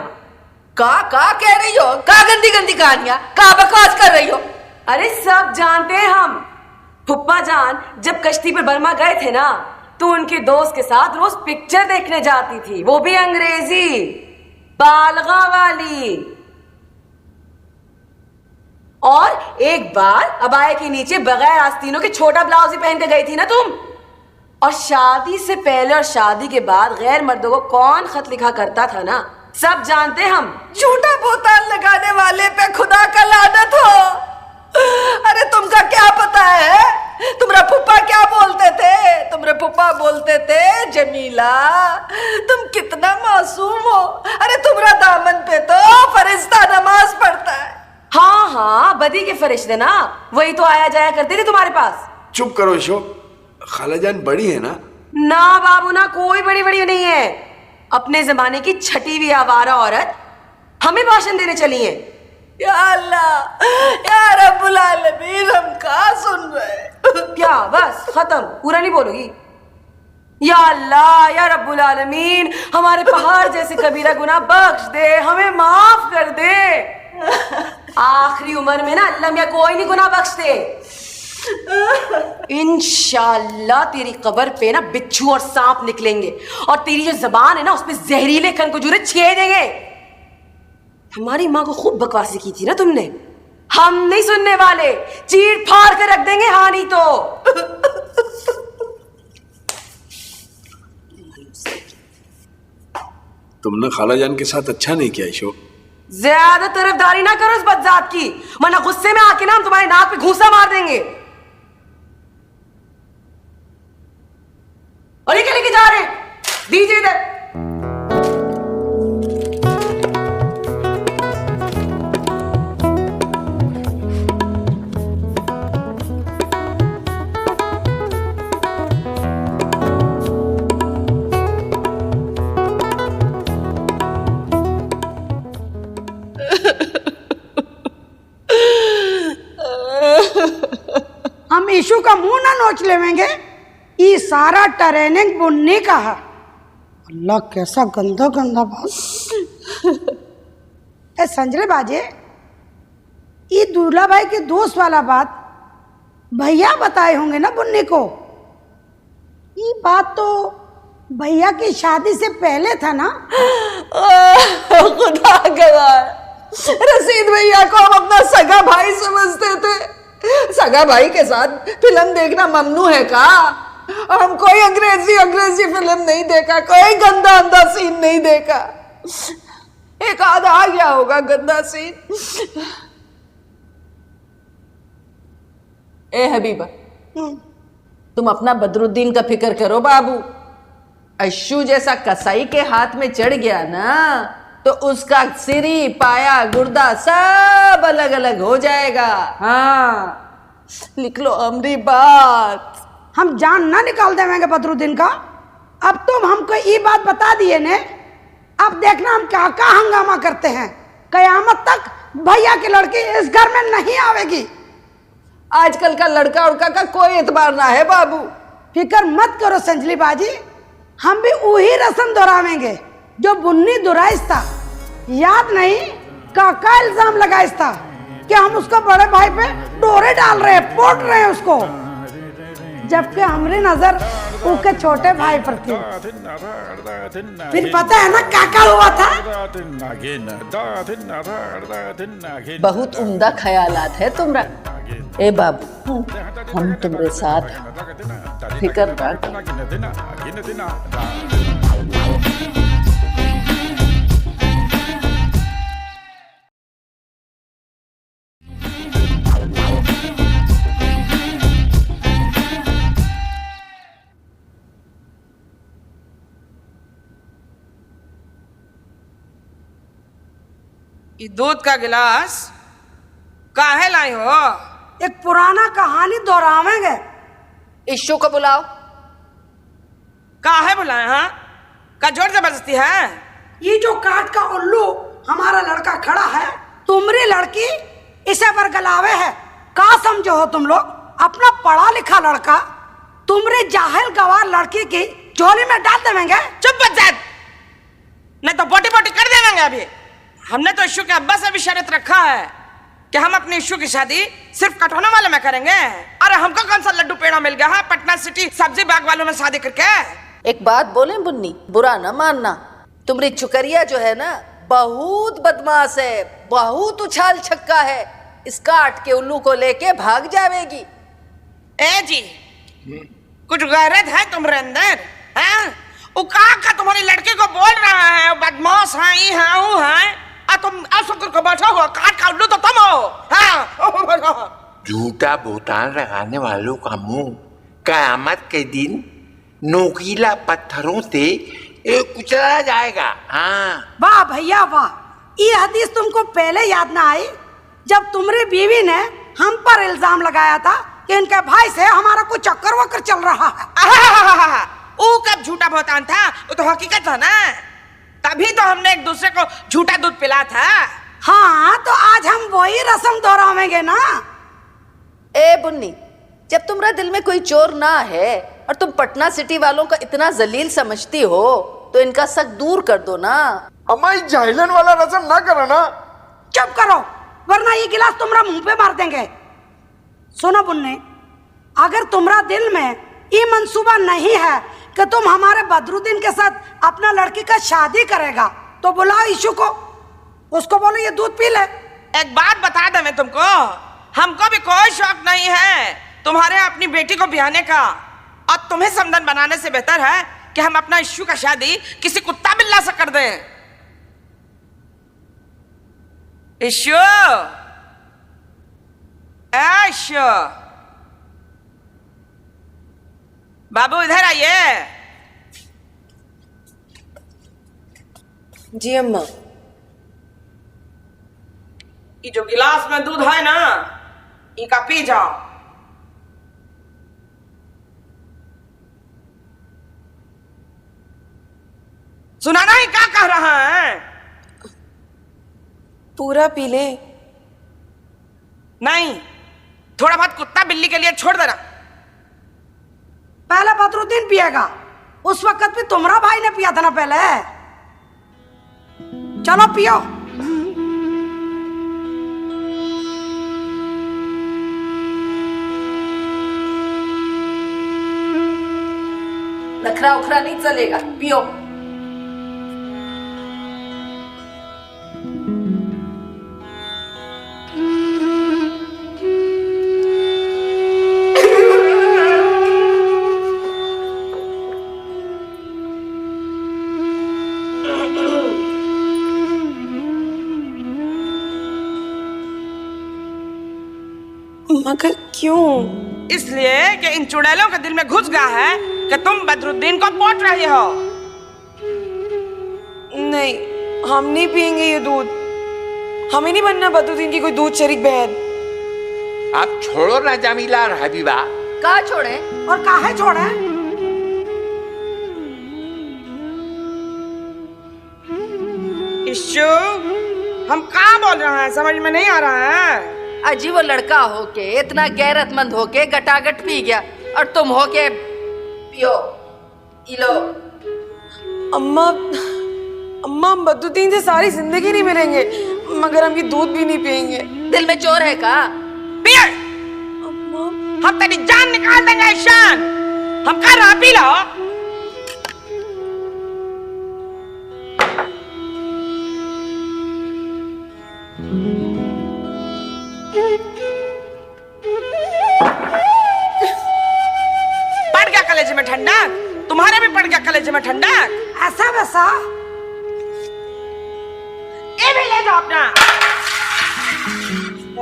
का कह रही हो? का गंदी कहानियां? का बकवास कर रही हो?
अरे सब जानते हैं हम। फुप्पा जान जब कश्ती पर बर्मा गए थे ना, तो उनके दोस्त के साथ रोज पिक्चर देखने जाती थी, वो भी अंग्रेजी बालगा वाली। और एक बार अबाया के नीचे बगैर आस्तीनों के छोटा ब्लाउज ही पहन के गई थी ना तुम। और शादी से पहले और शादी के बाद गैर मर्दों को कौन खत लिखा करता था ना, सब जानते हम।
झूठा बोताल लगाने वाले पे खुदा का लानत हो। अरे तुमका क्या पता है? तुम्हारा फुप्पा क्या बोलते थे? तुम्हारे फुप्पा बोलते थे, जमीला तुम कितना मासूम हो। अरे तुम्हारा दामन पे तो फरिश्ता नमाज पढ़ता है।
हाँ, बदी के फरिश्ते ना, वही तो आया जाया करते थे तुम्हारे पास।
चुप करो ईशू, खालाजान बड़ी है ना।
ना बाबू ना, कोई बड़ी नहीं है। अपने जमाने की छठी हुई आवारा औरत हमें भाषण देने चली है।
या अल्लाह, या रब्बुल आलमीन, हम कहाँ सुन रहे?
क्या बस खत्म, पूरा नहीं बोलोगी? या अल्लाह, या रब्बुल आलमीन, हमारे पहाड़ जैसे कबीरा गुनाह बख्श दे, हमें माफ कर दे। आखिरी उम्र में ना अल्लाह मियां कोई नहीं गुनाह बख्शते। इंशाअल्लाह तेरी कब्र पे ना बिच्छू और सांप निकलेंगे, और तेरी जो जबान है ना उसमें जहरीले खनखजूरे छेदेंगे। हमारी माँ को खूब बकवासी की थी ना तुमने, हम नहीं सुनने वाले, चीर फाड़ कर रख देंगे। हाँ नहीं तो
तुमने खालाजान के साथ अच्छा नहीं किया ईशू।
ज्यादा तरफदारी ना करो इस बदजात की, वरना गुस्से में आके ना हम तुम्हारी नाक पे घूंसा मार देंगे। और ये क्या लेके जा रहे हैं? दीजिए इधर।
हम ईशू का मुंह ना नोच लेवेंगे। ये सारा ट्रेनिंग बुनने का है। अल्लाह कैसा गंदा बात। ए संजरे बाजे, ये दूल्हा भाई के दोस्त वाला बात भैया बताए होंगे ना बुन्नी को। ये बात तो भैया की शादी से पहले था ना।
खुदा गवाह, रशीद भैया को हम अपना सगा भाई समझते थे। सगा भाई के साथ फिल्म देखना ममनू है का? हम कोई अंग्रेजी फिल्म नहीं देखा, कोई गंदा सीन नहीं देखा। एक आधा आ गया होगा गंदा सीन। ए हबीबा, तुम अपना बदरुद्दीन का फिक्र करो बाबू। अश्शू जैसा कसाई के हाथ में चढ़ गया ना, तो उसका सिरी पाया गुर्दा सब अलग अलग हो जाएगा। हाँ, लिख लो हमारी बात।
हम जान ना निकाल देंगे बदरुद्दीन का। अब तुम हमको ये बात बता दिए ने, अब देखना हम क्या क्या हंगामा करते हैं। कयामत तक भैया की लड़की इस घर में नहीं आवेगी।
आजकल का लड़का उड़का का कोई एतबार ना है बाबू।
फिक्र मत करो संजली बाजी, हम भी वही रस्म दोहरावेंगे जो बुन्नी दुराइस था। याद नहीं काका इल्जाम लगाइस था कि हम उसको बड़े भाई पे डोरे डाल रहे हैं, पोट रहे हैं उसको, जबकि हमारी नजर उसके छोटे भाई पर थी। फिर पता है ना काका हुआ था।
बहुत उम्दा ख्यालात है तुम्हारा। ए बाबू, हम तुम्हारे साथ फिक्र ना।
ये दूध का गिलास काहे लाई हो?
एक पुराना कहानी दोहरावेंगे।
इशू को बुलाओ।
काहे बुलाए? हाँ, का जोर जबरदस्ती है?
ये जो काट का उल्लू हमारा लड़का खड़ा है, तुम्हारी लड़की इसे बरगलावे है। का समझो हो तुम लोग? अपना पढ़ा लिखा लड़का तुम्हारे जाहिल गवार लड़की की झोली में डाल देंगे।
चुप बच्चन, नहीं तो बोटी बोटी कर देंगे। अभी हमने तो इशू के अब्बा से भी शर्त रखा है कि हम अपनी इशू की शादी सिर्फ कटौना वाले में करेंगे। अरे हमको कौन सा लड्डू पेड़ा मिल गया है पटना सिटी सब्जी बाग वालों में शादी करके?
एक बात बोले बुन्नी, बुरा ना मानना, तुम्हारी चुकरिया जो है ना बहुत बदमाश है, बहुत उछाल छक्का है। इस काट के उल्लू को लेके भाग जाएगी।
ए जी, कुछ गैरत है तुम्हारे अंदर? हैं? वो का तुम्हारी लड़की को बोल रहा है बदमाश है, ये है वो है, और तुम असुकर को बैठो हो, काट का उल्लू तो तुम हो। हाँ?
झूठा बोतान लगाने वालों का मुंह कयामत के दिन नोकीला पत्थरों से कुचला जाएगा। हाँ।
वाह भैया वाह, ये हदीस तुमको पहले याद ना आई जब तुम्हारी बीवी ने हम पर इल्जाम लगाया था कि इनके भाई से हमारा कोई चक्कर वक्कर चल रहा है।
वो कब झूठा बोतान था? वो तो हकीकत था ना, तभी तो हमने एक दूसरे को झूठा दूध पिला था।
हाँ, तो आज हम वही रस्म दोहरावेंगे ना।
ए बुन्नी, जब तुम्हारे दिल में कोई चोर ना है और तुम पटना सिटी वालों का इतना जलील समझती हो तो इनका शक दूर कर दो ना।
हमारी जाहिलन वाला रस्म ना करो ना।
चुप करो, वरना ये गिलास तुम्हारा मुंह पे मार देंगे। सुनो बुन्ने, अगर तुम्हारा दिल में ये मंसूबा नहीं है कि तुम हमारे बदरुद्दीन के साथ अपना लड़की का शादी करेगा, तो बुलाओ इशू को, उसको बोलो ये दूध पी ले।
एक बात बता दे मैं तुमको, हमको भी कोई शौक नहीं है तुम्हारे अपनी बेटी को ब्याहने का, और तुम्हें समधन बनाने से बेहतर है कि हम अपना इशू का शादी किसी कुत्ता बिल्ला से कर दें। इशू, इशू, बाबू इधर आइए।
जी अम्मा।
ये जो गिलास में दूध है ना, इनका पी जाओ। सुना नहीं क्या कह रहा है?
पूरा पी ले।
नहीं, थोड़ा बहुत कुत्ता बिल्ली के लिए छोड़ देना।
पहले बदरुद्दीन पिएगा, उस वक्त भी तुम्हारा भाई ने पिया था ना पहले। चलो पियो।
नखरा उखरा नहीं चलेगा, पियो।
मगर क्यों?
इसलिए कि इन चुड़ैलों के दिल में घुस गया है कि तुम बदरुद्दीन को पोट रहे हो।
नहीं, हम नहीं पियेंगे ये दूध। हमें नहीं बनना बदरुद्दीन की कोई दूध शरीक बहन।
आप छोड़ो ना जमीला और हबीबा।
कहा छोड़े
और काहे छोड़े?
इशू, हम क्या बोल रहे हैं समझ में नहीं आ रहा है।
अजी वो लड़का होके इतना गैरतमंद होके गटागट पी गया और तुम होके पियो। इलो।
अम्मा, अम्मा हम बदरुद्दीन से सारी जिंदगी नहीं मिलेंगे मगर हम ये दूध भी नहीं पियेंगे।
दिल में चोर है का?
पिए।
अम्मा,
हम तेरी जान निकाल देंगे ईशान। हम कह रहे हैं पी लो। पड़ गया कलेजे में ठंडक? तुम्हारे भी पड़ गया कलेजे में ठंडक?
ऐसा वैसा
ये भी ले जाओ अपना।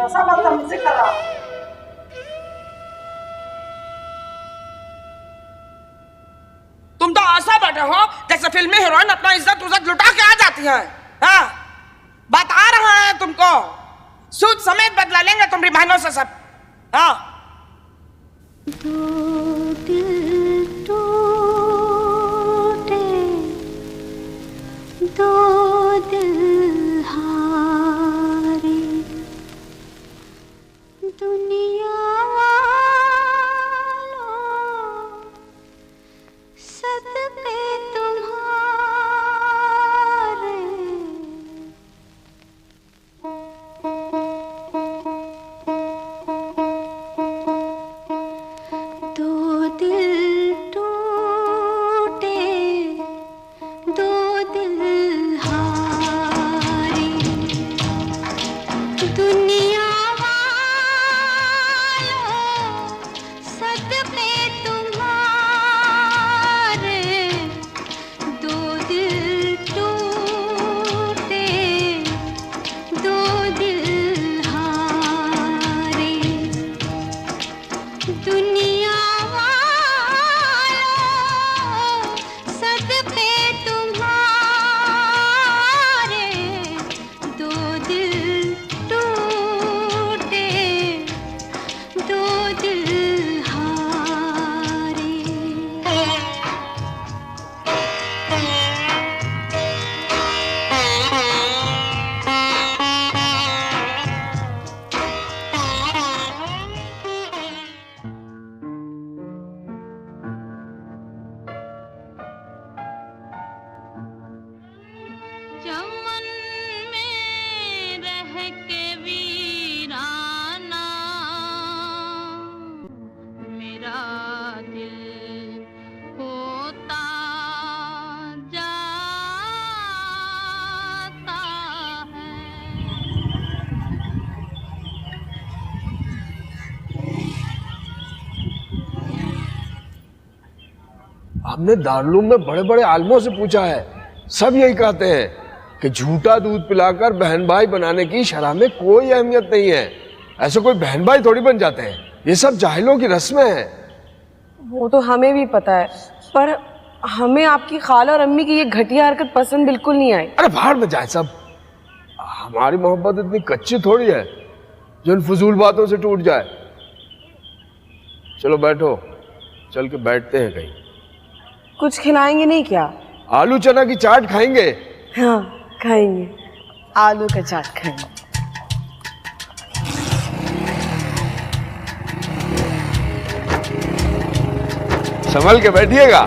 ऐसा बदतमीजी कर रहा।
तुम तो ऐसा बैठे हो जैसे फिल्मी हीरोइन अपना इज्जत उज्जत लुटा के आ जाती है। हाँ, बता रहे हैं है तुमको, सूद समेत बदला लेंगे तुम्हारी बहनों से सब। हाँ,
दो दिल टूटे, दो दिल हारे, दुनिया वालों सदके तुम्हारे, दो दिल टूटे, दो दिल हारे, दुनिया वालों सदके तुम्हारे, दो दिल टूटे, दो दिल हारे, दुनिया वालों सदके तुम्हारे, दो दिल टूटे, दो दिल हारे। चमन में रह के वीराना मेरा दिल होता जाता है।
हमने दारुलूम में बड़े बड़े आलमों से पूछा है, सब यही कहते हैं कि झूठा दूध पिलाकर बहन भाई बनाने की शरह में कोई अहमियत नहीं है। ऐसे कोई बहन भाई थोड़ी बन जाते हैं, ये सब जाहिलों की रस्में हैं।
वो तो हमें भी पता है, पर हमें आपकी खाला और अम्मी की ये घटिया हरकत पसंद बिल्कुल नहीं आई।
अरे बाहर में जाए सब, हमारी मोहब्बत इतनी कच्ची थोड़ी है जो इन फजूल बातों से टूट जाए। चलो बैठो, चल के बैठते हैं कहीं।
कुछ खिलाएंगे नहीं क्या?
आलू चना की चाट खाएंगे?
हाँ खाएंगे, आलू का चाट खाएंगे।
संभल के बैठिएगा।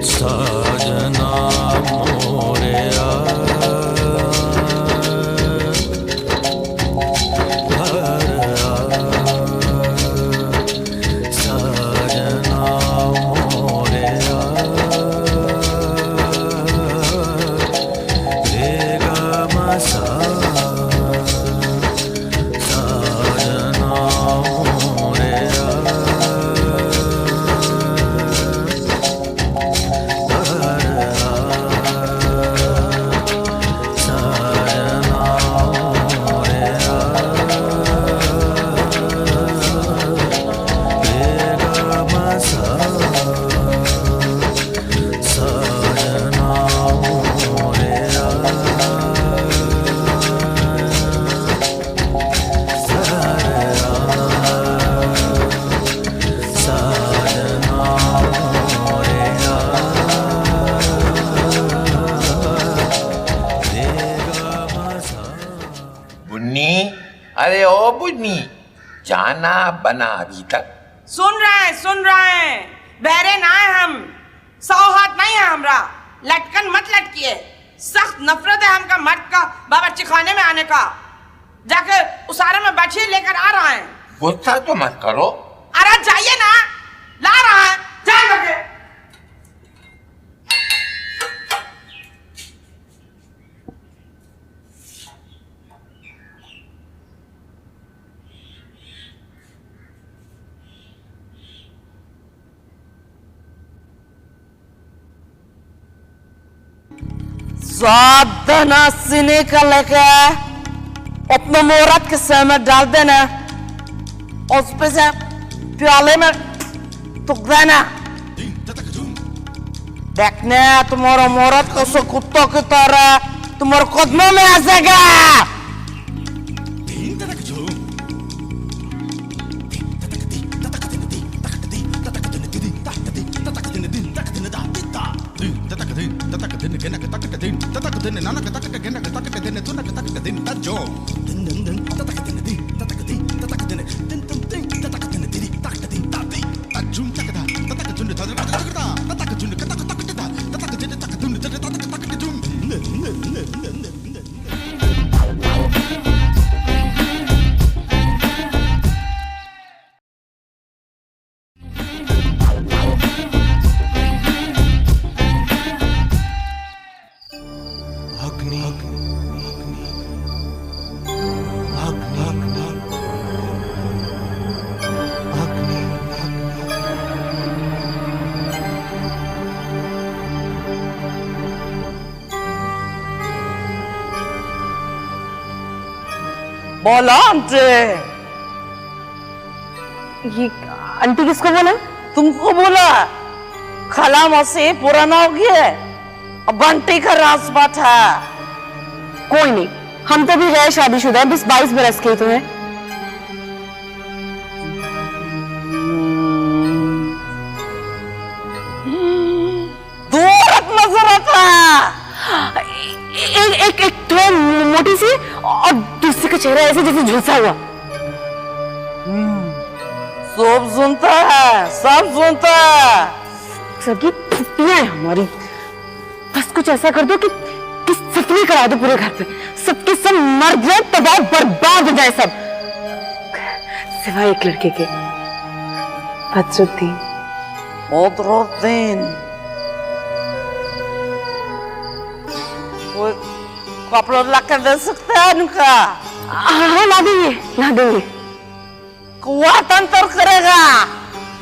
साजना मोरेया साजना मोरेया रेगा मसा साजना मोरेया
बुन्नी, अरे ओ बुन्नी, जाना बना अभी तक?
सुन रहे हैं, बहरे ना है हम, सौहात नहीं है हमरा, लटकन मत लटकिए। सख्त नफरत है हमका मर्द का बावर्ची खाने में आने का। जाके उसारे में बच्चे लेकर आ रहा है।
गुस्सा तो मत करो।
अरे जाइए ना, ला रहा है, जाइए।
साधना सीने का लेके अपने मोहरत के सर में डाल देना,
उस पे से प्याले में तुक देना। देखने तुम्हारा मोहरत को कुत्तों की तरह तुम्हारे कदमों में आ जाएगा। बोला आंटी।
ये आंटी किसको बोला?
तुमको बोला। खाला मौसी पुराना हो गया है, अब बंटी का राज बात है।
कोई नहीं, हम तो भी गैर शादीशुदा है, बस 22 बरस के तो है।
दूर नजर आता
एक तो मोटी सी और दूसरे का चेहरा ऐसे जैसे झुलसा हुआ।
सब सुनता है, सब सुनता है।
सबकी फुफ्फियां है हमारी। बस कुछ ऐसा कर दो कि सफाई करा दो पूरे घर पे, सबके सब मर जाए, तबाह बर्बाद हो जाए सब, सिवाय एक लड़के के, बदरुद्दीन।
बदरुद्दीन कोई कपड़ा ला कर दे सकता है उनका?
हाँ ला देंगे, ला देंगे।
कुआ तंत्र करेगा,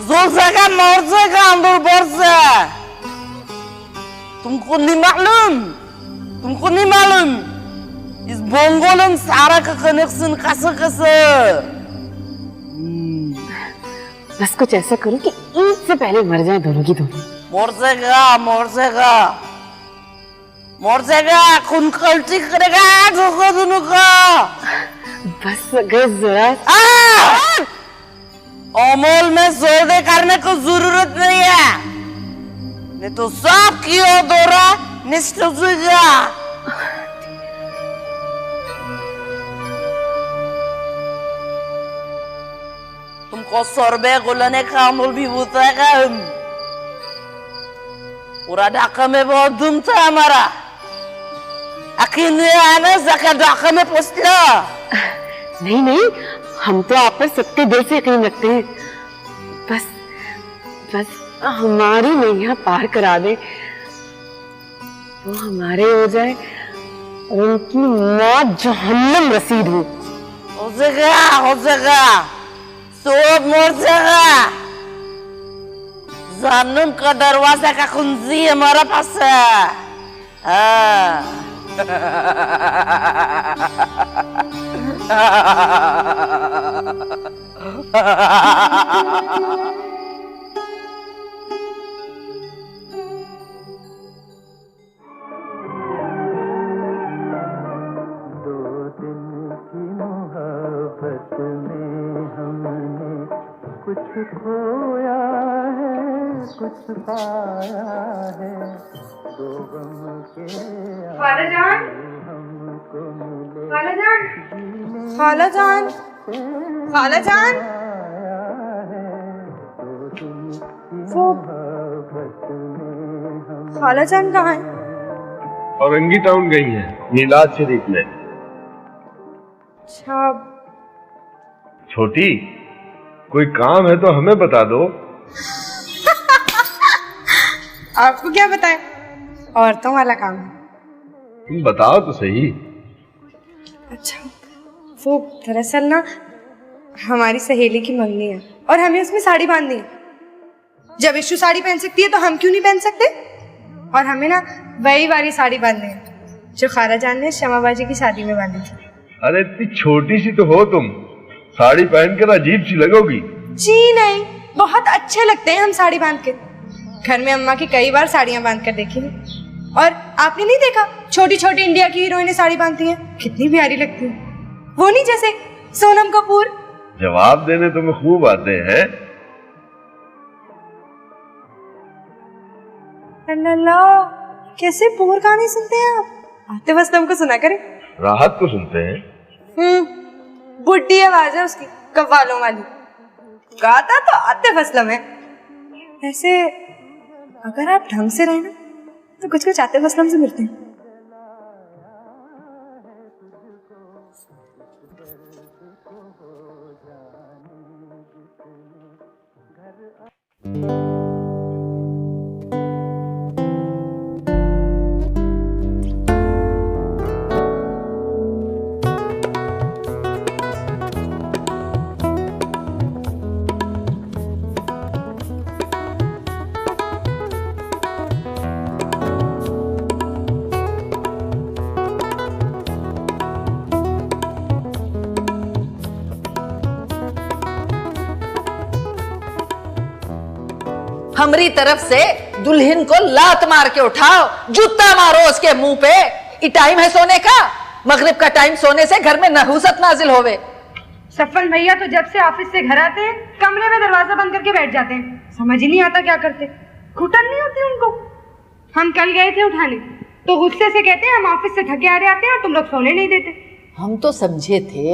जोर से मर जाएगा अंदर बाहर से। तुमको नहीं मालूम, तुमको नहीं मालूम इस बोंगोलन सारा का कनेक्शन कैसे।
बस कुछ ऐसा करो कि ईद से पहले मर जाए दोनों की दोनों।
मर जाएगा, मर जाएगा, मर जाएगा, खून कल्टी करेगा दोनों का।
बस अगर जरा
अमल में सौदे करने को जरूरत नहीं है, नहीं तो सब किया दौरा निष्ठ हो जाएगा। तुमको सोरबे गुलाने का अमल भी बताएगा। पूरा ढाका में बहुत धूम था हमारा। अकेले आने जाकर ढाका में पहुंचना।
नहीं नहीं, हम तो आप पर सबके दिल से यकीन रखते हैं। बस बस हमारी नैया पार करा दे, वो हमारे हो जाए और उनकी मौत जहन्नम रसीद हो।
हो जाएगा, सब मर जाएगा। जहन्नुम का दरवाजा का कुंजी हमारा पास है।
कुछ खोया है, कुछ पाया है, दो गम के
खालाजान, खालाजान, खालाजान, खालाजान, वो खालाजान कहाँ है?
औरंगी टाउन गई है मीलाद शरीफ में।
अच्छा
छोटी, कोई काम है तो हमें बता दो।
आपको क्या बताएं, औरतों वाला काम है।
तुम बताओ तो सही।
अच्छा, वो दरअसल ना हमारी सहेली की मंगनी है और हमें उसमें साड़ी बांधनी है। जब यशु साड़ी पहन सकती है तो हम क्यों नहीं पहन सकते? और हमें ना वही वाली साड़ी बांधनी है जो खालाजान ने शमाबाजी की शादी में बांधी थी।
अरे इतनी छोटी सी तो हो तुम, साड़ी पहन कर अजीब सी लगोगी।
जी नहीं, बहुत अच्छे लगते हैं हम साड़ी बांध के। घर में अम्मा की कई बार साड़ियां बांध कर देखी है। और आपने नहीं देखा छोटी छोटी इंडिया की हीरोइनें साड़ी बांधती हैं, कितनी प्यारी लगती है। वो नहीं जैसे सोनम कपूर।
जवाब देने तुम्हें खूब आते हैं।
अल्लाह, कैसे पूर गाने सुनते हैं आप? आतिफ असलम को सुना करें।
राहत को सुनते हैं।
बुड्ढी आवाज है उसकी, कव्वालों वाली। गाता तो आतिफ असलम है। ऐसे अगर आप ढंग से रहे ना तो कुछ कुछ आतिफ असलम से मिलते हैं।
हमारी तरफ से दुल्हन को लात मार के उठाओ, जूता मारो उसके मुंह पे। ये टाइम है सोने का, मगरिब का टाइम, सोने से घर में नहुसत नाजिल होवे।
सफल भैया तो जब से ऑफिस से घर आते हैं कमरे में दरवाजा बंद करके बैठ जाते हैं। समझ ही नहीं आता क्या करते, घुटन नहीं होती उनको। हम कल गए थे उठाने तो गुस्से से कहते हैं हम ऑफिस से थके आ रहे आते हैं और तुम लोग सोने नहीं देते।
हम तो समझे थे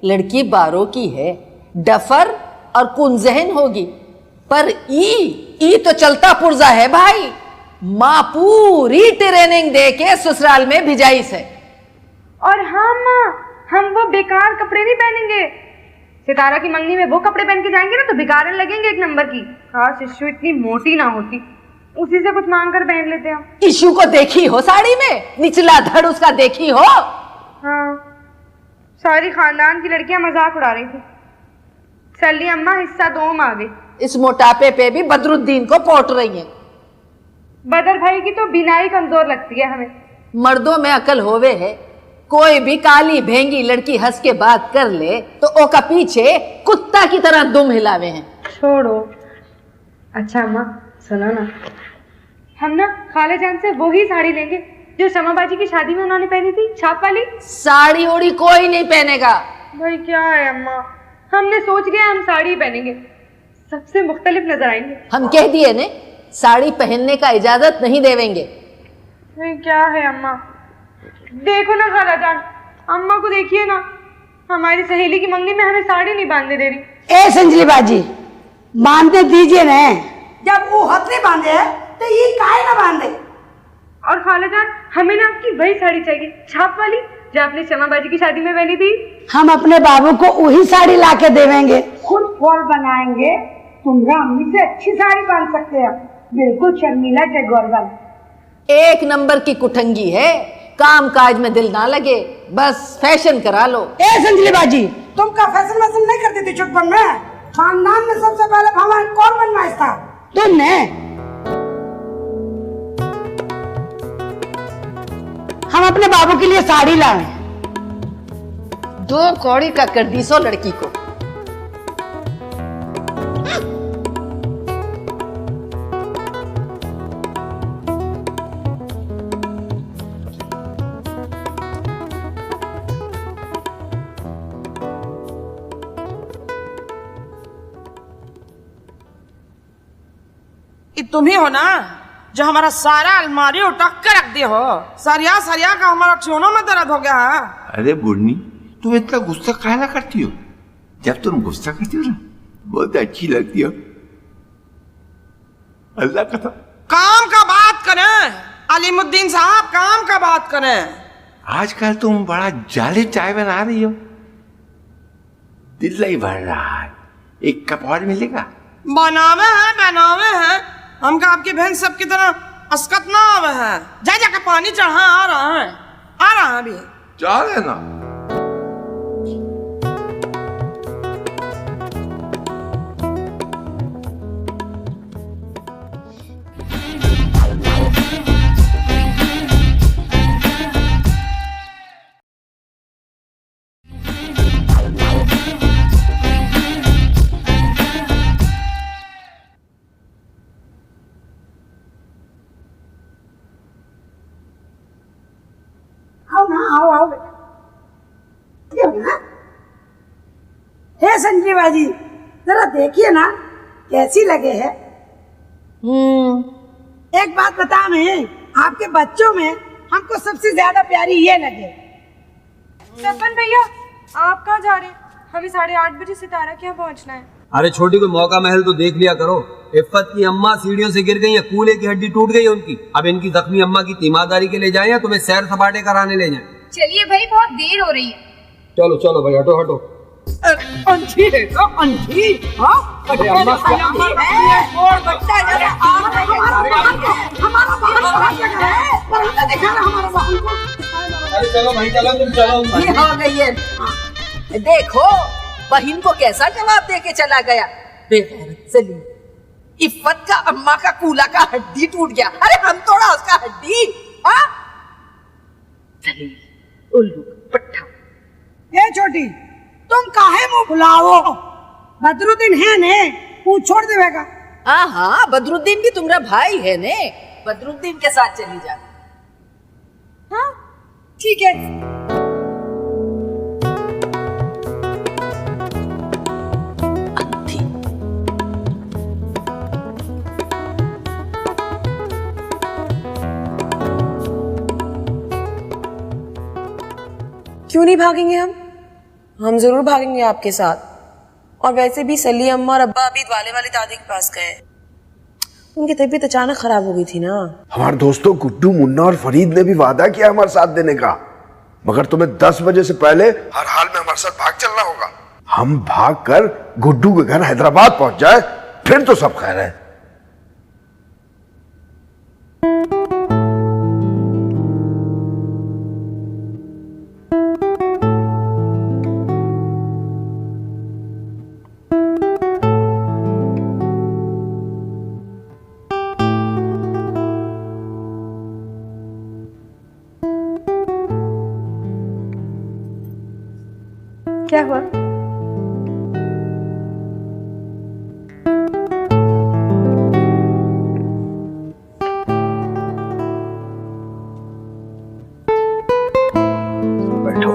लड़की 12 की है, डफर और कुंजहन होगी, पर ई तो चलता पुर्जा है भाई। माँ पूरी ट्रेनिंग दे के ससुराल में भिजाई से।
और हम वो बेकार कपड़े नहीं पहनेंगे। सितारा की मंगनी में वो कपड़े पहन के जाएंगे ना तो भिखारन लगेंगे एक नंबर की। काश इशू इतनी मोटी ना होती, उसी से कुछ मांग कर पहन लेते हम।
इशू को देखी हो साड़ी में, निचला धड़ उसका देखी हो।
हाँ, सारी खानदान की लड़कियां मजाक उड़ा रही थी। सल्ली अम्मा हिस्सा 2 में आ गई।
इस मोटापे पे भी बदरुद्दीन को पोट रही है।
बदर भाई की तो बिनाई कमजोर लगती है हमें।
मर्दों में अकल होवे है, कोई भी काली भेंगी लड़की हंस के बात कर ले तो ओका पीछे कुत्ता की तरह दुम हिलावे हैं।
छोड़ो। अच्छा अम्मा सुनो ना, हम ना खाले जान से वही साड़ी लेंगे जो शमा बाजी की शादी में उन्होंने पहनी थी, छाप वाली।
साड़ी ओड़ी कोई नहीं पहनेगा।
भाई क्या है अम्मा, हमने सोच लिया हम साड़ी पहनेंगे, सबसे मुख्तलिफ नजर आएंगे।
हम कह दिए ने साड़ी पहनने का इजाजत नहीं देवेंगे।
क्या है अम्मा, देखो ना खाला जान, अम्मा को देखिए ना, हमारी सहेली की मंगनी में हमें साड़ी नहीं बांधने दे रही।
ए संजली बाजी, बांधने दीजिए ना। जब वो हाथ नहीं बांधे है तो ये काहे ना बांधे।
और खाला जान हमें ना आपकी वही साड़ी चाहिए, छाप वाली, जो आपने शमा बाजी की शादी में पहनी थी।
हम अपने बाबू को वही साड़ी ला के देवेंगे। खुद फॉल बनाएंगे, तुमरा अम्मी से अच्छी साड़ी बांध सकते हैं, बिल्कुल शर्मिला टैगोर वाली।
1 नंबर की कुठंगी है, काम काज में दिल ना लगे, बस फैशन करा लो।
ए संजली बाजी, तुम का फैशन वैसन नहीं करती थी चुटपन में? खानदान में सबसे पहले भगवान कौन बनवाया था? तुमने। हम अपने बाबू के लिए साड़ी लाए।
2 कौड़ी का कर दी सो लड़की को।
तुम ही हो ना जो हमारा सारा अलमारी उठक के रख दिए हो। सरिया सरिया का हमारा चूनों में दर्द हो गया है।
अरे बुढ़नी, तुम इतना गुस्सा काहे करती हो? जब तुम गुस्सा करती हो ना बहुत अच्छी लगती हो। अल्लाह कसम।
काम का बात करें अलीमुद्दीन साहब, काम का बात करें।
आजकल तुम बड़ा जाली चाय बना रही हो, दिल नहीं भर रहा है। एक कप और मिलेगा?
बनावे हैं हमका आपकी बहन सब की तरह अस्कत ना आवे है। जा जाकर पानी चढ़ा, आ रहा है अभी।
जा रहे ना।
ए संजीवा जी, जरा देखिए ना कैसी लगे है। एक बात बता, मैं आपके बच्चों में हमको सबसे ज्यादा प्यारी ये लगे।
सपन भैया, आप कहाँ जा रहे हैं? हमें 8:30 बजे सितारा के यहाँ पहुँचना है।
अरे छोटी को मौका महल तो देख लिया करो। इफ्फत की अम्मा सीढ़ियों से गिर गई है, कूल्हे की हड्डी टूट गई है उनकी। अब इनकी जख्मी अम्मा की तीमारदारी के ले जाएं या तुम्हें सैर सपाटे कराने ले जाएं?
चलिए भाई, बहुत देर हो रही है।
चलो चलो भाई, हटो हटो।
अंधी है तो अंधी, हाँ?
अरे अम्मा
और बच्चा जरा हमारा वाहन है, पर हमने देखा ना हमारा वाहन को।
अरे चलो भाई चलो, तुम चलो।
ये हो गई है। देखो बहन को कैसा जवाब दे के चला गया। बेगैरत सलीम, इफ्फत का अम्मा का कूला का हड्डी टूट गया। अरे हम तोड़ा उसका हड्डी। हाँ सलीम उल्लू पट्टा।
ए छोटी, तुम काहे मुंह फुलाओ? बदरुद्दीन है ने, पूछ छोड़ देगा।
हाँ, बदरुद्दीन भी तुम्हारा भाई है ने, बदरुद्दीन के साथ चली जा।
हाँ ठीक है।
क्यों नहीं भागेंगे हम जरूर भागेंगे आपके साथ। और वैसे भी सली अम्मा और अब्बा अभी वाले वाली दादी के पास गए। उनकी तबीयत अचानक खराब हो गई थी ना।
हमारे दोस्तों गुड्डू, मुन्ना और फरीद ने भी वादा किया हमारे साथ देने का, मगर तुम्हें 10 बजे से पहले हर हाल में हमारे साथ भाग चलना होगा। हम भाग कर गुड्डू के घर हैदराबाद पहुंच जाए, फिर तो सब खैर है।
क्या हुआ?
बैठो।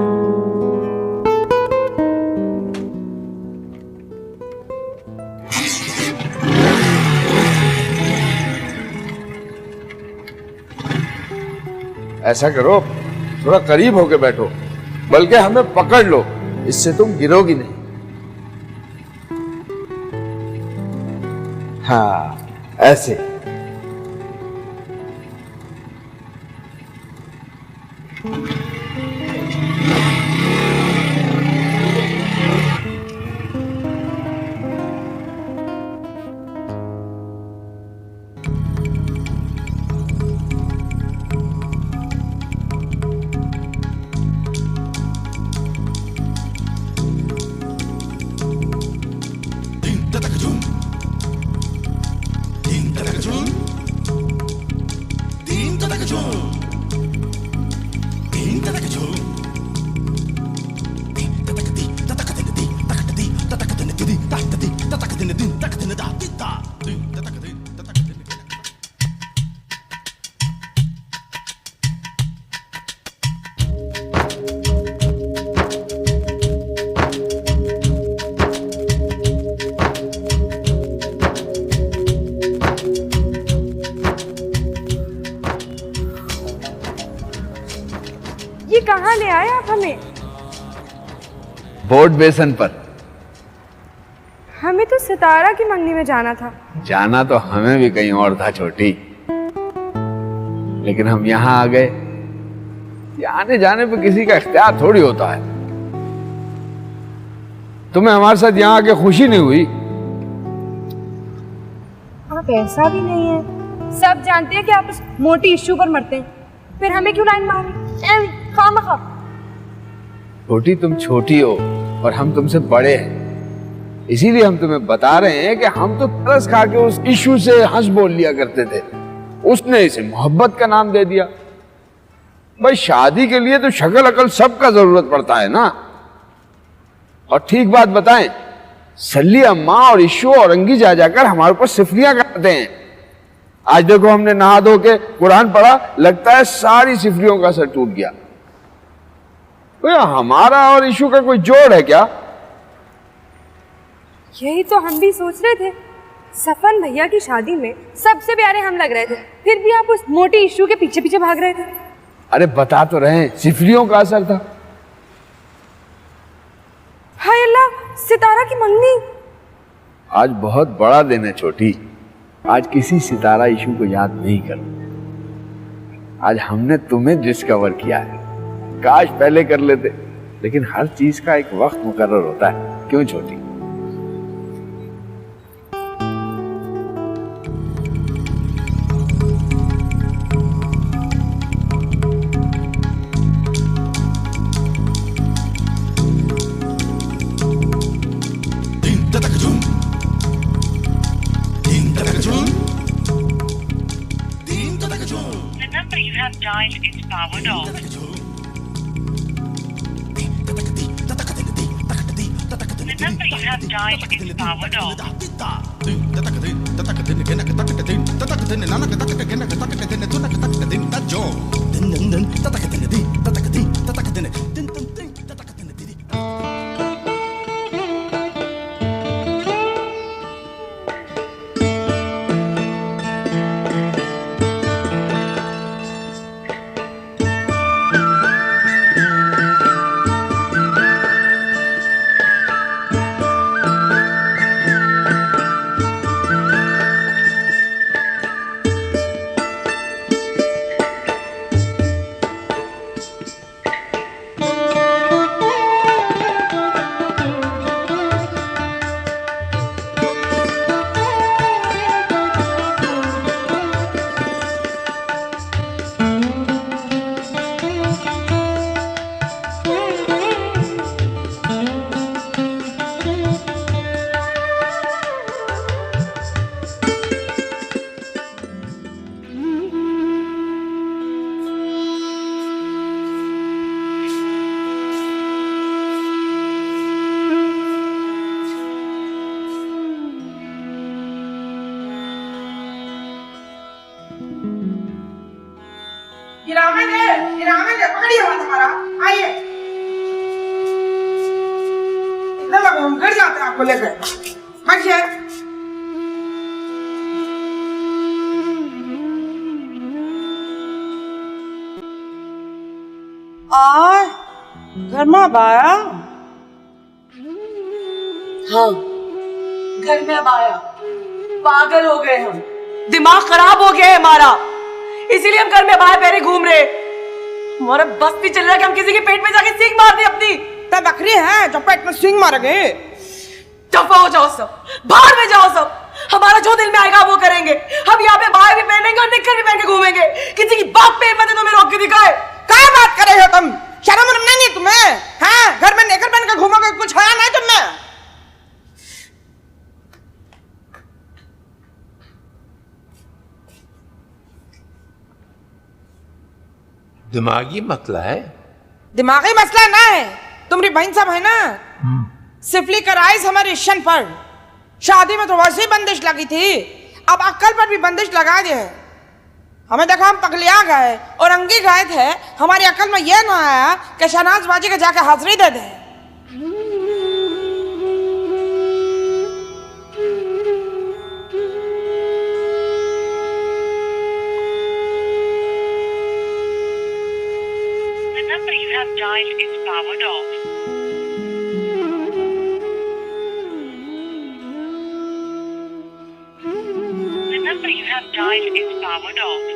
ऐसा करो, थोड़ा करीब होके बैठो, बल्कि हमें पकड़ लो, इससे तुम गिरोगी नहीं। हाँ ऐसे।
ये कहाँ ले आए आप हमें?
बोट बेसन पर।
हमें तो सितारा की मंगनी में जाना था।
जाना तो हमें भी कहीं और था छोटी, लेकिन हम यहाँ आ गए। आने जाने पे किसी का इख्तियार थोड़ी होता है। तुम्हें हमारे साथ यहाँ आके खुशी नहीं हुई?
आप ऐसा भी नहीं है, सब जानते हैं कि आप उस मोटी इश्यू पर मरते हैं, फिर हमें क्यों लाइन मारी? खामखा।
छोटी तुम छोटी हो और हम तुमसे बड़े हैं, इसीलिए हम तुम्हें बता रहे हैं कि हम तो तरस खा के उस इश्यू से हंस बोल लिया करते थे, उसने इसे मोहब्बत का नाम दे दिया। भाई शादी के लिए तो शक्ल अकल सबका जरूरत पड़ता है ना। और ठीक बात बताएं, सल्ली अम्मा और इश्यू औरंगी जा जाकर हमारे ऊपर सिफरियां करते हैं। आज देखो हमने नहा धो के कुरान पढ़ा, लगता है सारी सिफरियों का सर टूट गया। तो हमारा और इशू का कोई जोड़ है क्या?
यही तो हम भी सोच रहे थे। सफन भैया की शादी में सबसे प्यारे हम लग रहे थे, फिर भी आप उस मोटी इशू के पीछे पीछे भाग रहे थे।
अरे बता तो रहे, सिफलियों का असर था।
हाय अल्लाह, सितारा की मंगनी।
आज बहुत बड़ा दिन है छोटी। आज किसी सितारा इशू को याद नहीं करना। आज हमने तुम्हें डिस्कवर किया है। काश पहले कर लेते, लेकिन हर चीज का एक वक्त मुकर्रर होता है, क्यों छोटी?
पकड़िए हाथ हमारा, आइए। इतना लगा हम घर जाते हैं आपको लेकर। हटिए। घर में आया?
हाँ, घर में अब आया। पागल हो गए हम, दिमाग खराब हो गया है हमारा, इसीलिए हम घर में बाहर पैरे घूम रहे। हमारा बस नहीं चल रहा कि हम किसी के पेट में जाके सींग मार दे अपनी।
तब बकरी है जो पेट में सींग मारेंगे।
चुप हो जाओ सब, बाहर में जाओ सब। हमारा जो दिल में आएगा वो करेंगे। हम यहाँ पे बाहर भी पहनेंगे और निक्कर भी पहन के घूमेंगे। किसी की बात पे हिम्मत है तुम्हें रोक के दिखाए?
क्या बात कर रहे हो तुम? शर्म नहीं तुम्हें? हाँ, घर में निक्कर पहन के घूमोगे, कुछ है नहीं तुमने?
दिमागी मसला है?
दिमागी मसला ना है, तुम्हारी बहन सब है ना, सिफली कराइस हमारे रिश्तन पर। शादी में तो वैसे ही बंदिश लगी थी, अब अक्कल पर भी बंदिश लगा दी है। हमें देखा हम पगलिया गए और अंगी गए थे, हमारी अक्ल में यह ना आया कि शहनाज बाजी के जाके हाजिरी दे दे।
Dialed is powered off. The number you have dialed is powered off.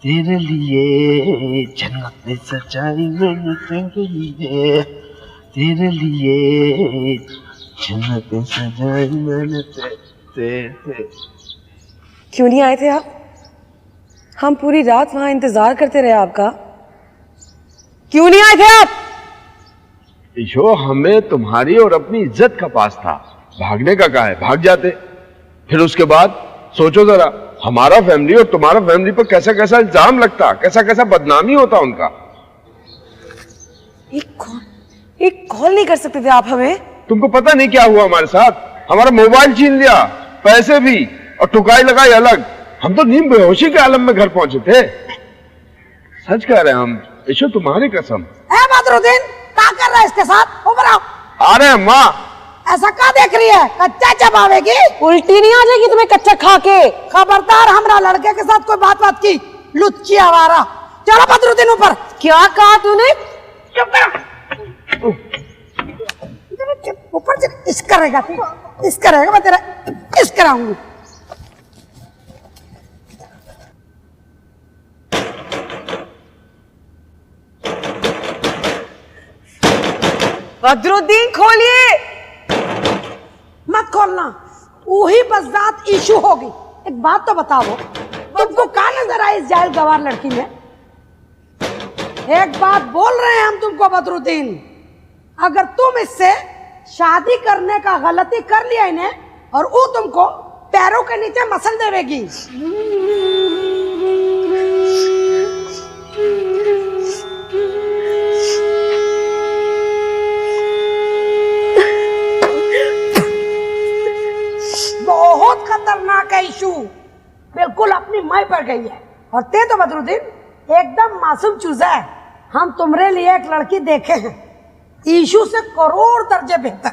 तेरे लिए जन्नत ने सजाई मैंने तेरे लिए, तेरे लिए जन्नत ने सजाई मैंने तेरे।
क्यों नहीं आए थे आप? हम पूरी रात वहां इंतजार करते रहे आपका। क्यों नहीं आए थे आप?
ईशो, हमें तुम्हारी और अपनी इज्जत का पास था, भागने का कहा है, भाग जाते। फिर उसके बाद सोचो जरा, हमारा फैमिली और तुम्हारा फैमिली पर कैसा कैसा इल्जाम लगता, कैसा कैसा बदनामी होता उनका।
एक कॉल नहीं कर सकते थे आप हमें?
तुमको पता नहीं क्या हुआ हमारे साथ? हमारा मोबाइल छीन लिया, पैसे भी, और ठुकाई लगाई अलग। हम तो नींद बेहोशी के आलम में घर पहुंचे थे। सच कह रहे हैं हम, ईशो तुम्हारी कसम।
ए बदरुद्दीन, क्या कर रहा है इसके साथ? ऊपर आओ।
अरे अम्मा,
ऐसा क्या देख रही है? कच्चा चबावेगी?
उल्टी नहीं आ जाएगी तुम्हें कच्चा खा के?
खबरदार हमरा लड़के के साथ कोई बात की, लुच्ची आवारा। चलो बदरुद्दीन ऊपर।
क्या कहा तूने?
ऊपर चल। इस करेगा मैं तेरा इस कराऊंगी।
बदरुद्दीन खोलिए।
मत खोलना, वही बस बात इशू होगी। एक बात तो बताओ, तुमको क्या नजर आई इस जाहिल गवार लड़की में? एक बात बोल रहे हैं हम तुमको बदरुद्दीन, अगर तुम इससे शादी करने का गलती कर लिया इन्हें, और वो तुमको पैरों के नीचे मसल देवेगी। बहुत खतरनाक है इशू, बिल्कुल अपनी माई पर गई है। और ते तो बदरुद्दीन एकदम मासूम चूजा है। हम तुम्हारे लिए एक लड़की देखे हैं, इशू से करोड़ दर्जे बेहतर।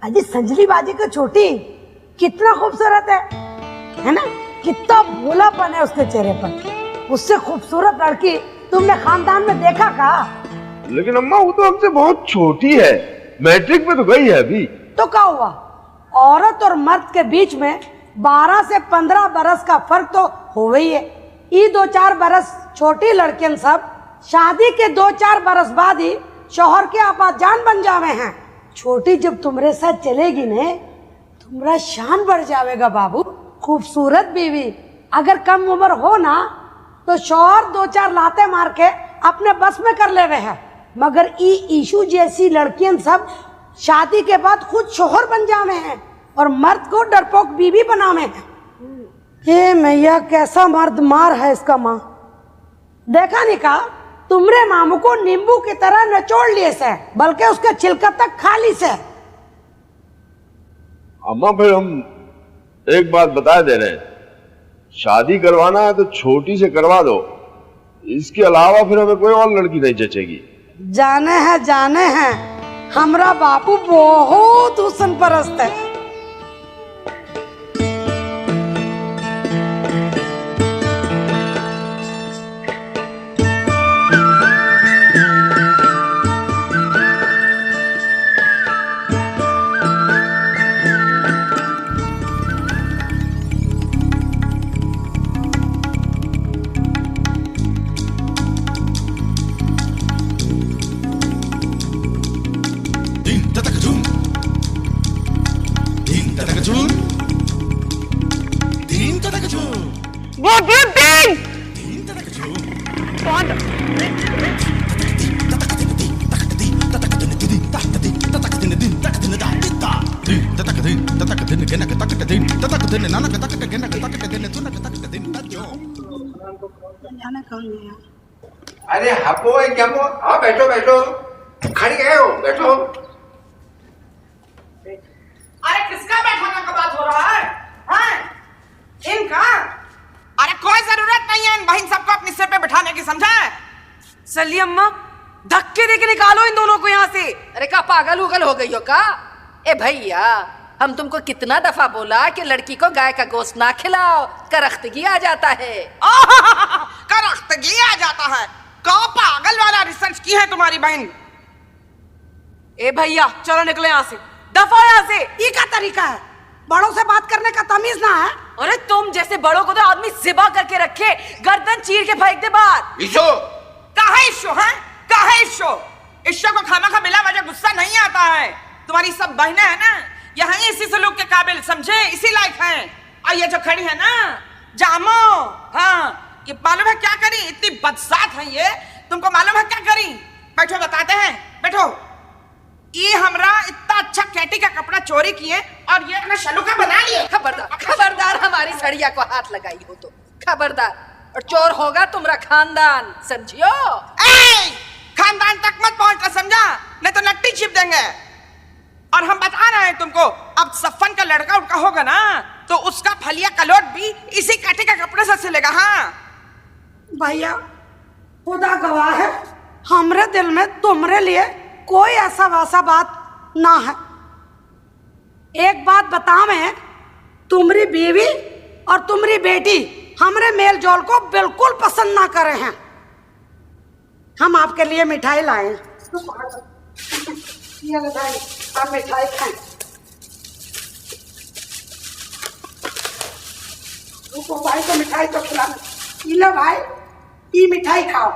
अजी संजली बाजी की छोटी कितना खूबसूरत है ना? कितना भोलापन है उसके चेहरे पर। उससे खूबसूरत लड़की तुमने खानदान में देखा का?
लेकिन अम्मा, वो तो हमसे बहुत छोटी है, मैट्रिक में तो गई है अभी।
तो क्या हुआ? औरत और मर्द के बीच में 12 से 15 बरस का फर्क तो हो ही है। ये 2-4 बरस छोटी लड़कियां सब शादी के 2-4 बरस बाद ही शौहर के आबाजान बन जावे हैं। छोटी जब तुम्हारे साथ चलेगी ने, तुम्हारा शान बढ़ जाएगा बाबू। खूबसूरत बीवी अगर कम उम्र हो ना, तो शौहर 2-4 लाते मार के अपने बस में कर लेवे है। मगर ई इशू जैसी लड़कियां सब शादी के बाद खुद शोहर बन जावे हैं और मर्द को डरपोक बीवी बनावे हैं। ये मैया, कैसा मर्द मार है इसका माँ। देखा नहीं का, तुमरे मामू को नींबू की तरह निचोड़ लिए से, बल्कि उसके छिलका तक खा ली से।
अम्मा, फिर हम एक बात बता दे रहे हैं, शादी करवाना है तो छोटी से करवा दो। इसके अलावा फिर हमें कोई और लड़की नहीं जचेगी।
जाने हैं हमरा बापू बहुत हुस्न परस्त है।
अरे हपो क्या वो? हाँ बैठो बैठो, खड़ी गए हो, बैठो।
अरे किसका बैठाने का बात हो रहा है? हैं? इनका? अरे कोई जरूरत नहीं है इन बहन सबको अपने सिर पे बिठाने की, समझा?
चलिए अम्मा, धक्के देके निकालो इन दोनों को यहाँ से।
अरे का पागल उगल हो गई हो का? ए भैया, हम तुमको कितना दफा बोला कि लड़की को गाय का गोश्त ना खिलाओ, करख्तगी आ जाता है।
करख्तगी आ जाता है? कौ पागल वाला रिसर्च की है तुम्हारी बहन।
ए भैया, चलो निकले यहाँ से, दफा यहाँ से।
ये क्या तरीका है? बड़ों से बात करने का तमीज ना है?
अरे तुम जैसे बड़ों को तो आदमी जिबा करके रखे, गर्दन चीर के फेंक दे बाहर।
ईशो
कहा ईशो है, कहा ईशो? ईशो को खाना खा मिला वजह गुस्सा नहीं आता है। तुम्हारी सब बहनें हैं ना, यहाँ इसी सलूक के काबिल समझे, इसी लायक हैं। और ये जो खड़ी है ना जामो, हाँ ये मालूम है क्या करी? इतनी बदसात है ये, तुमको मालूम है क्या करी? बैठो बताते हैं, बैठो। ये हमरा इतना अच्छा कैटी का कपड़ा चोरी किए और ये अपना शलूका बना लिए।
खबरदार, खबरदार हमारी सड़िया को हाथ लगाई हो तो खबरदार, और चोर होगा तुम्हारा खानदान, समझियो?
खानदान तक मत पहुंचना, समझा? नहीं तो नट्टी छिप देंगे। और हम बता रहे हैं तुमको, अब सफन का लड़का उनका होगा ना तो उसका फलिया कलोट भी इसी काटे का कपड़े से सिलेगा। हाँ
भैया खुदा गवाह है, हमरे दिल में तुम्हारे लिए कोई ऐसा वैसा बात ना है। एक बात बता, मैं तुम्हारी बीवी और तुम्हारी बेटी हमरे मेल जोल को बिल्कुल पसंद ना करे हैं। हम आपके लिए मिठाई लाए हैं, आप मिठाई खाएं। रुको भाई को मिठाई तो खिलाना। लो भाई, ये मिठाई खाओ।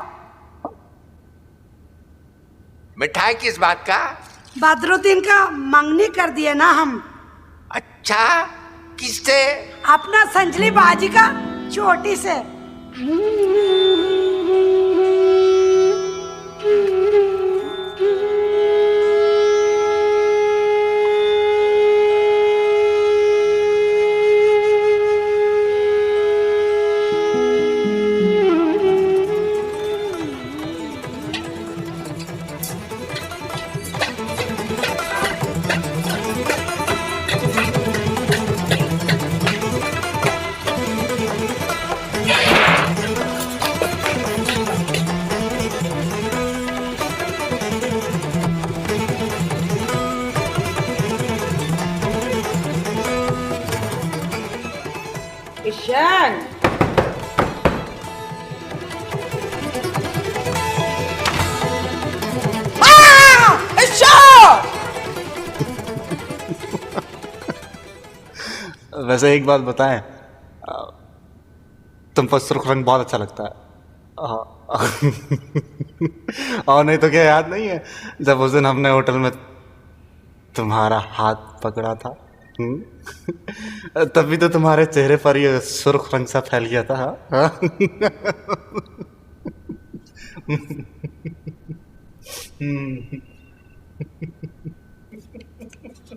मिठाई किस बात का?
बदरुद्दीन का मंगनी कर दिए ना हम।
अच्छा, किससे?
अपना संजली बाजी का छोटी से।
ईशान,
वैसे एक बात बताएं, तुम पर सुर्ख रंग बहुत अच्छा लगता है। और नहीं तो क्या याद नहीं है जब उस दिन हमने होटल में तुम्हारा हाथ पकड़ा था? तभी तो तुम्हारे चेहरे पर ये सुर्ख रंग सा फैल गया था। हाँ?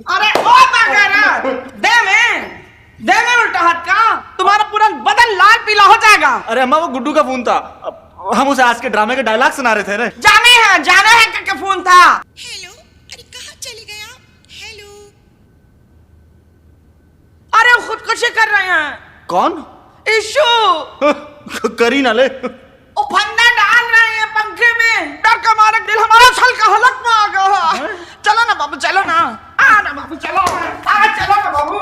अरे ओ बागारा, दे में उल्टा हाथ का, तुम्हारा पूरा बदन लाल पीला हो जाएगा।
अरे अम्मा वो गुड्डू का फोन था, हम उसे आज के ड्रामे के डायलॉग सुना रहे थे। रे
जाने है का फोन था।
हेलो, अरे कहाँ चले गए आप? हेलो,
अरे खुदकुशी कर रहे हैं।
कौन?
इशू
करी ना ले,
वो फंदा डाल रहे हैं पंखे में, डर का मारा दिल हमारा छल का हलक में आ गया। चलो ना बाबू, चलो ना, आ ना बाबू, चलो चलो ना बाबू।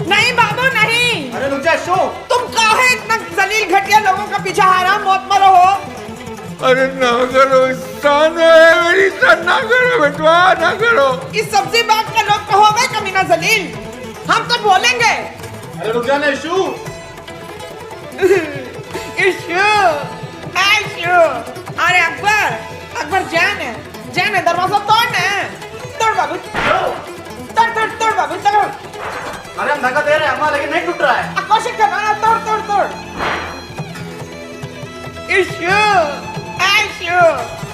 नहीं बाबू नहीं।
अरे रुक जा शो,
तुम काहे इतना जलील घटिया लोगों का पीछा हराम मौत मरो हो?
अरे ना करो, स्थान है मेरी, ना करो बेटवा, ना करो।
इस सब्जी बाग का लोग तो हो गए कमीना जलील, हम तो बोलेंगे।
अरे रुक जा ना इशू।
अरे अकबर जान है, दरवाजा तोड़ बाबू, तोड़ बाबू, तोड़।
अरे हम धक्का दे रहे हैं अम्मा, लेकिन नहीं टूट रहा है।
कोशिश कर रहा है, तोड़।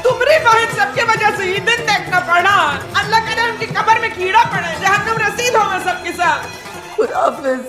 तुम्हारी बहन सबके वजह से ये दिन देखना पड़ा। अल्लाह करे उनकी कब्र में कीड़ा पड़े, जहन्नम रसीद होगा सबके साथ।
खुदा हाफिज।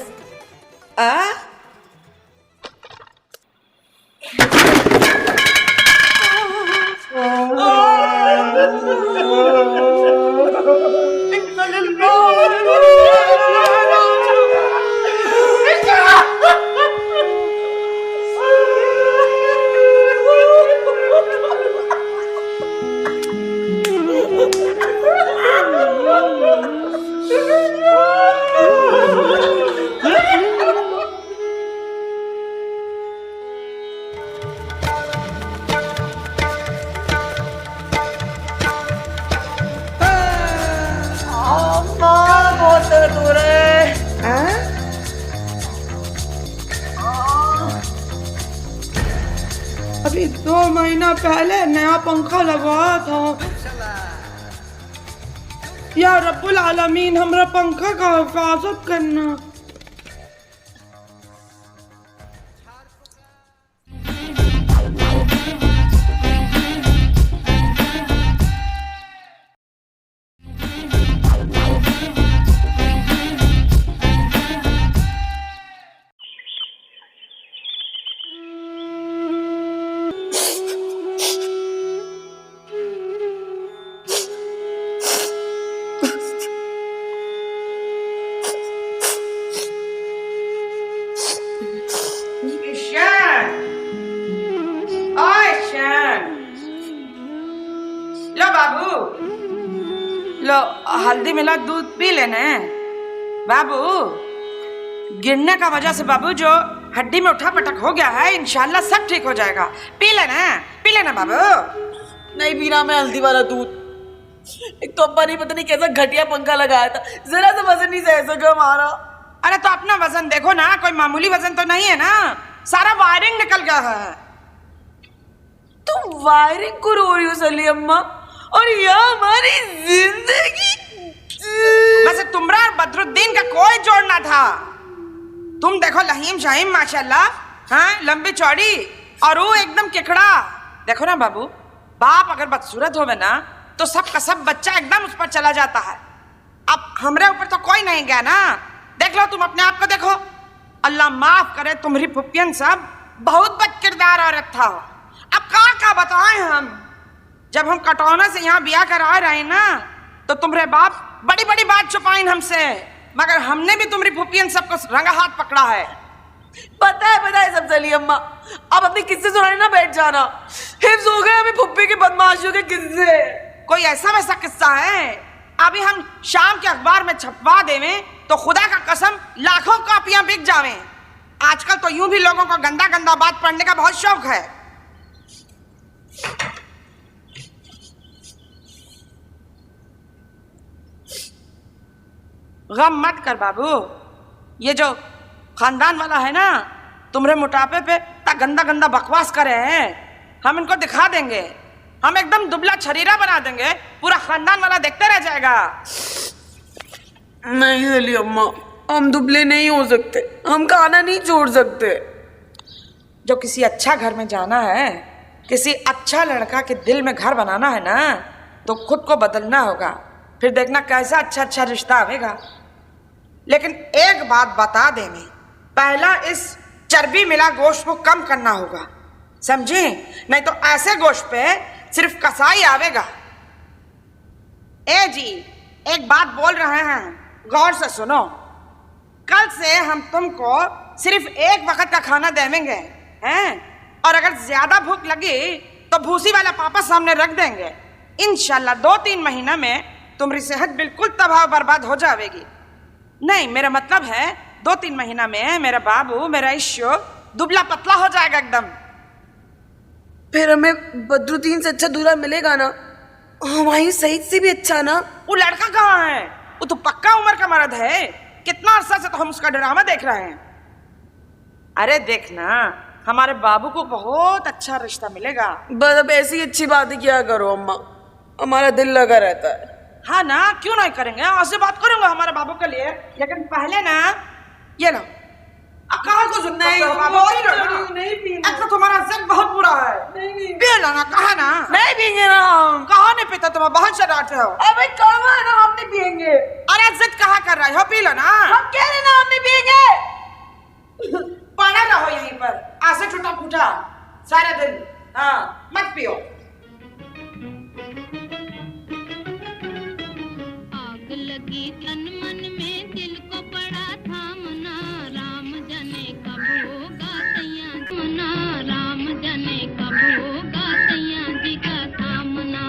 महीना पहले नया पंखा लगवाया था। या रब्बुल आलमीन हमरा पंखा का हिफाजत करना। लो बाबू, लो हल्दी मिला दूध पी लेना। बाबू, गिरने का वजह से बाबू जो हड्डी में उठा पटक हो गया है, इंशाल्लाह सब ठीक हो जाएगा। पी लेना बाबू।
नहीं पीना मैं हल्दी वाला दूध। एक तो अब्बा ने पता नहीं कैसा घटिया पंखा लगाया था, जरा सा वजन नहीं सह सका हमारा।
अरे तो अपना वजन देखो ना, कोई मामूली वजन तो नहीं है ना, सारा वायरिंग निकल गया है।
तुम वायरिंग को रो रही हो सली अम्मा, और यह हमारी जिंदगी।
वैसे तुमरा और बदरुद्दीन का कोई जोड़ ना था। तुम देखो लहीम शाहीम माशाल्लाह, हाँ लंबी चौड़ी, और वो एकदम केकड़ा। देखो ना बाबू, बाप अगर बदसूरत होवे ना तो सब का सब बच्चा एकदम उस पर चला जाता है। अब हमरे ऊपर तो कोई नहीं गया ना। देख लो, तुम अपने आप को देखो। अल्लाह माफ करे, तुम्हारी फुप्पियन सब बहुत बद किरदार औरत था। अब का बताएं हम। जब हम कटौना से यहाँ ब्याह करा रहे ना तो तुम्हारे बाप बड़ी बड़ी बात छुपाइन हमसे, मगर हमने भी तुम्हारी फुप्पियन सबको रंगा हाथ पकड़ा है।
पता है सब सली अम्मा। अब अपने किस्से सुनाने ना बैठ जाना, हिफ्ज हो गए हमें फुप्पी की बदमाशियों के किस्से।
कोई ऐसा वैसा किस्सा है? अभी हम शाम के अखबार में छपवा देवें तो खुदा का कसम लाखों कॉपियां बिक जावें। आजकल तो यूं भी लोगों को गंदा गंदा बात पढ़ने का बहुत शौक है। गम मत कर बाबू, ये जो खानदान वाला है ना, तुम्हारे मोटापे पे ता गंदा गंदा बकवास करे हैं। हम इनको दिखा देंगे, हम एकदम दुबला छरीरा बना देंगे, पूरा खानदान वाला देखते रह जाएगा।
नहीं सली अम्मा, हम दुबले नहीं हो सकते, हम खाना नहीं छोड़ सकते।
जो किसी अच्छा घर में जाना है, किसी अच्छा लड़का के दिल में घर बनाना है ना, तो खुद को बदलना होगा, फिर देखना कैसा अच्छा अच्छा रिश्ता आएगा। लेकिन एक बात बता देने, पहला इस चर्बी मिला गोश्त को कम करना होगा, समझे? नहीं तो ऐसे गोश्त पे सिर्फ कसाई आवेगा। ए जी, एक बात बोल रहे हैं, गौर से सुनो। कल से हम तुमको सिर्फ एक वक्त का खाना देवेंगे, हैं? और अगर ज्यादा भूख लगी तो भूसी वाला पापा सामने रख देंगे। इंशाल्लाह 2-3 महीना में तुम्हारी सेहत बिल्कुल तबाह बर्बाद हो जाएगी। नहीं, मेरा मतलब है 2-3 महीना में मेरा बाबू, मेरा इश्यो दुबला पतला हो जाएगा एकदम।
फिर हमें बदरुद्दीन से अच्छा दूल्हा मिलेगा ना, हमारी सईद से भी अच्छा ना।
वो लड़का कहाँ है? वो तो पक्का उम्र का मर्द है। कितना अरसा से तो हम उसका ड्रामा देख रहे हैं। अरे देखना, हमारे बाबू को बहुत अच्छा रिश्ता मिलेगा।
बस अब ऐसी अच्छी बातें क्या करो अम्मा, हमारा दिल लगा रहता है।
हाँ ना, क्यों नहीं करेंगे, ऐसे बात करूंगा हमारे बाबू के लिए। लेकिन पहले ना ये लो, कहाँ को सुनना है? नहीं, तो तुम्हारा जिद बहुत बुरा है। पी लो ना, कहा ना
नहीं पियेंगे ना हम।
कहा नहीं पीता, तुम बहुत शरारते हो।
अबे कड़वा है ना, हम नहीं पियेंगे।
अरे जिद कहाँ कर रहे हो, पी लो ना।
हम कह रहे ना हम नहीं पियेंगे।
पड़ा रहो यहीं पर, ऐसे टूटा फूटा सारा दिन। हाँ, मत पियो।
आग लगी तन मन में, दिल को पड़ा थामना, राम जाने कब होगा सैया ना, राम जाने कब होगा सैया जी का थामना।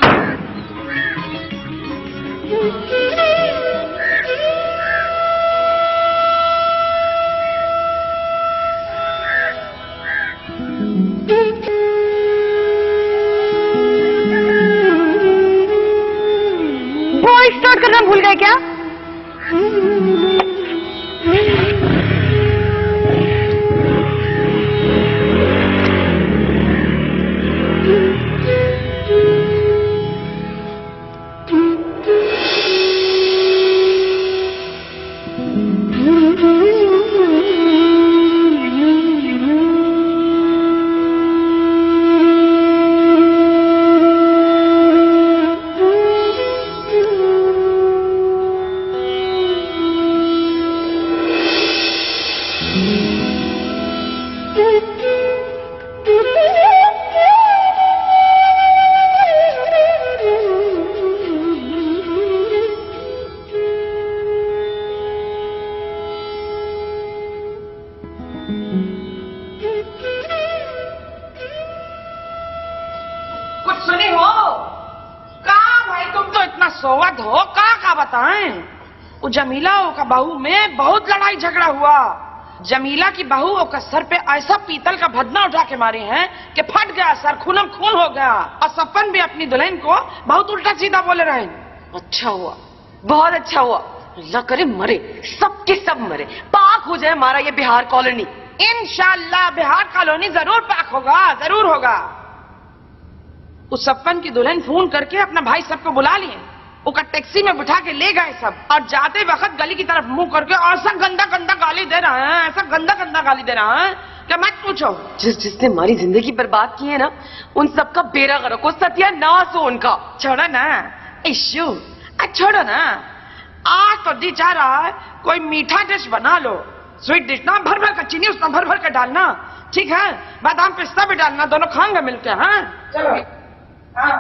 स्टार्ट करना भूल गए क्या?
बताएं, वो जमीला का बहू में बहुत लड़ाई झगड़ा हुआ। जमीला की बहू का सर पे ऐसा पीतल का भदना उठा के मारे हैं कि फट गया, सर खूनम खून हो गया। और सपन भी अपनी दुल्हन को बहुत उल्टा सीधा बोले रहे।
अच्छा हुआ, बहुत अच्छा हुआ। अल्लाह करे मरे, सबके सब मरे, पाक हो जाए हमारा ये बिहार कॉलोनी।
इंशाल्लाह बिहार कॉलोनी जरूर पाक होगा, जरूर होगा। उस सपन की दुल्हन फोन करके अपना भाई सबको बुला लिए, उसका टैक्सी में बिठा के ले गए सब। और जाते वक्त गली की तरफ मुंह करके ऐसा गंदा गंदा गाली दे रहा है, ऐसा गंदा गंदा गाली दे रहा है कि मत पूछो।
जिसने हमारी जिंदगी बर्बाद की है ना, उन सबका बेड़ा गर्क हो, सत्यानाश हो उनका।
छोड़ो ना इश्यू, छोड़ो ना। आज तो जी चाह रहा है कोई मीठा डिश बना लो, स्वीट डिश ना, भर भर का चीनी उसमें भर भर के डालना, ठीक है? बादाम पिस्ता भी डालना, दोनों खाएंगे मिलके। हाँ चलो। हाँ।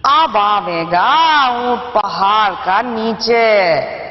अब आवेगा ऊंट पहाड़ का नीचे।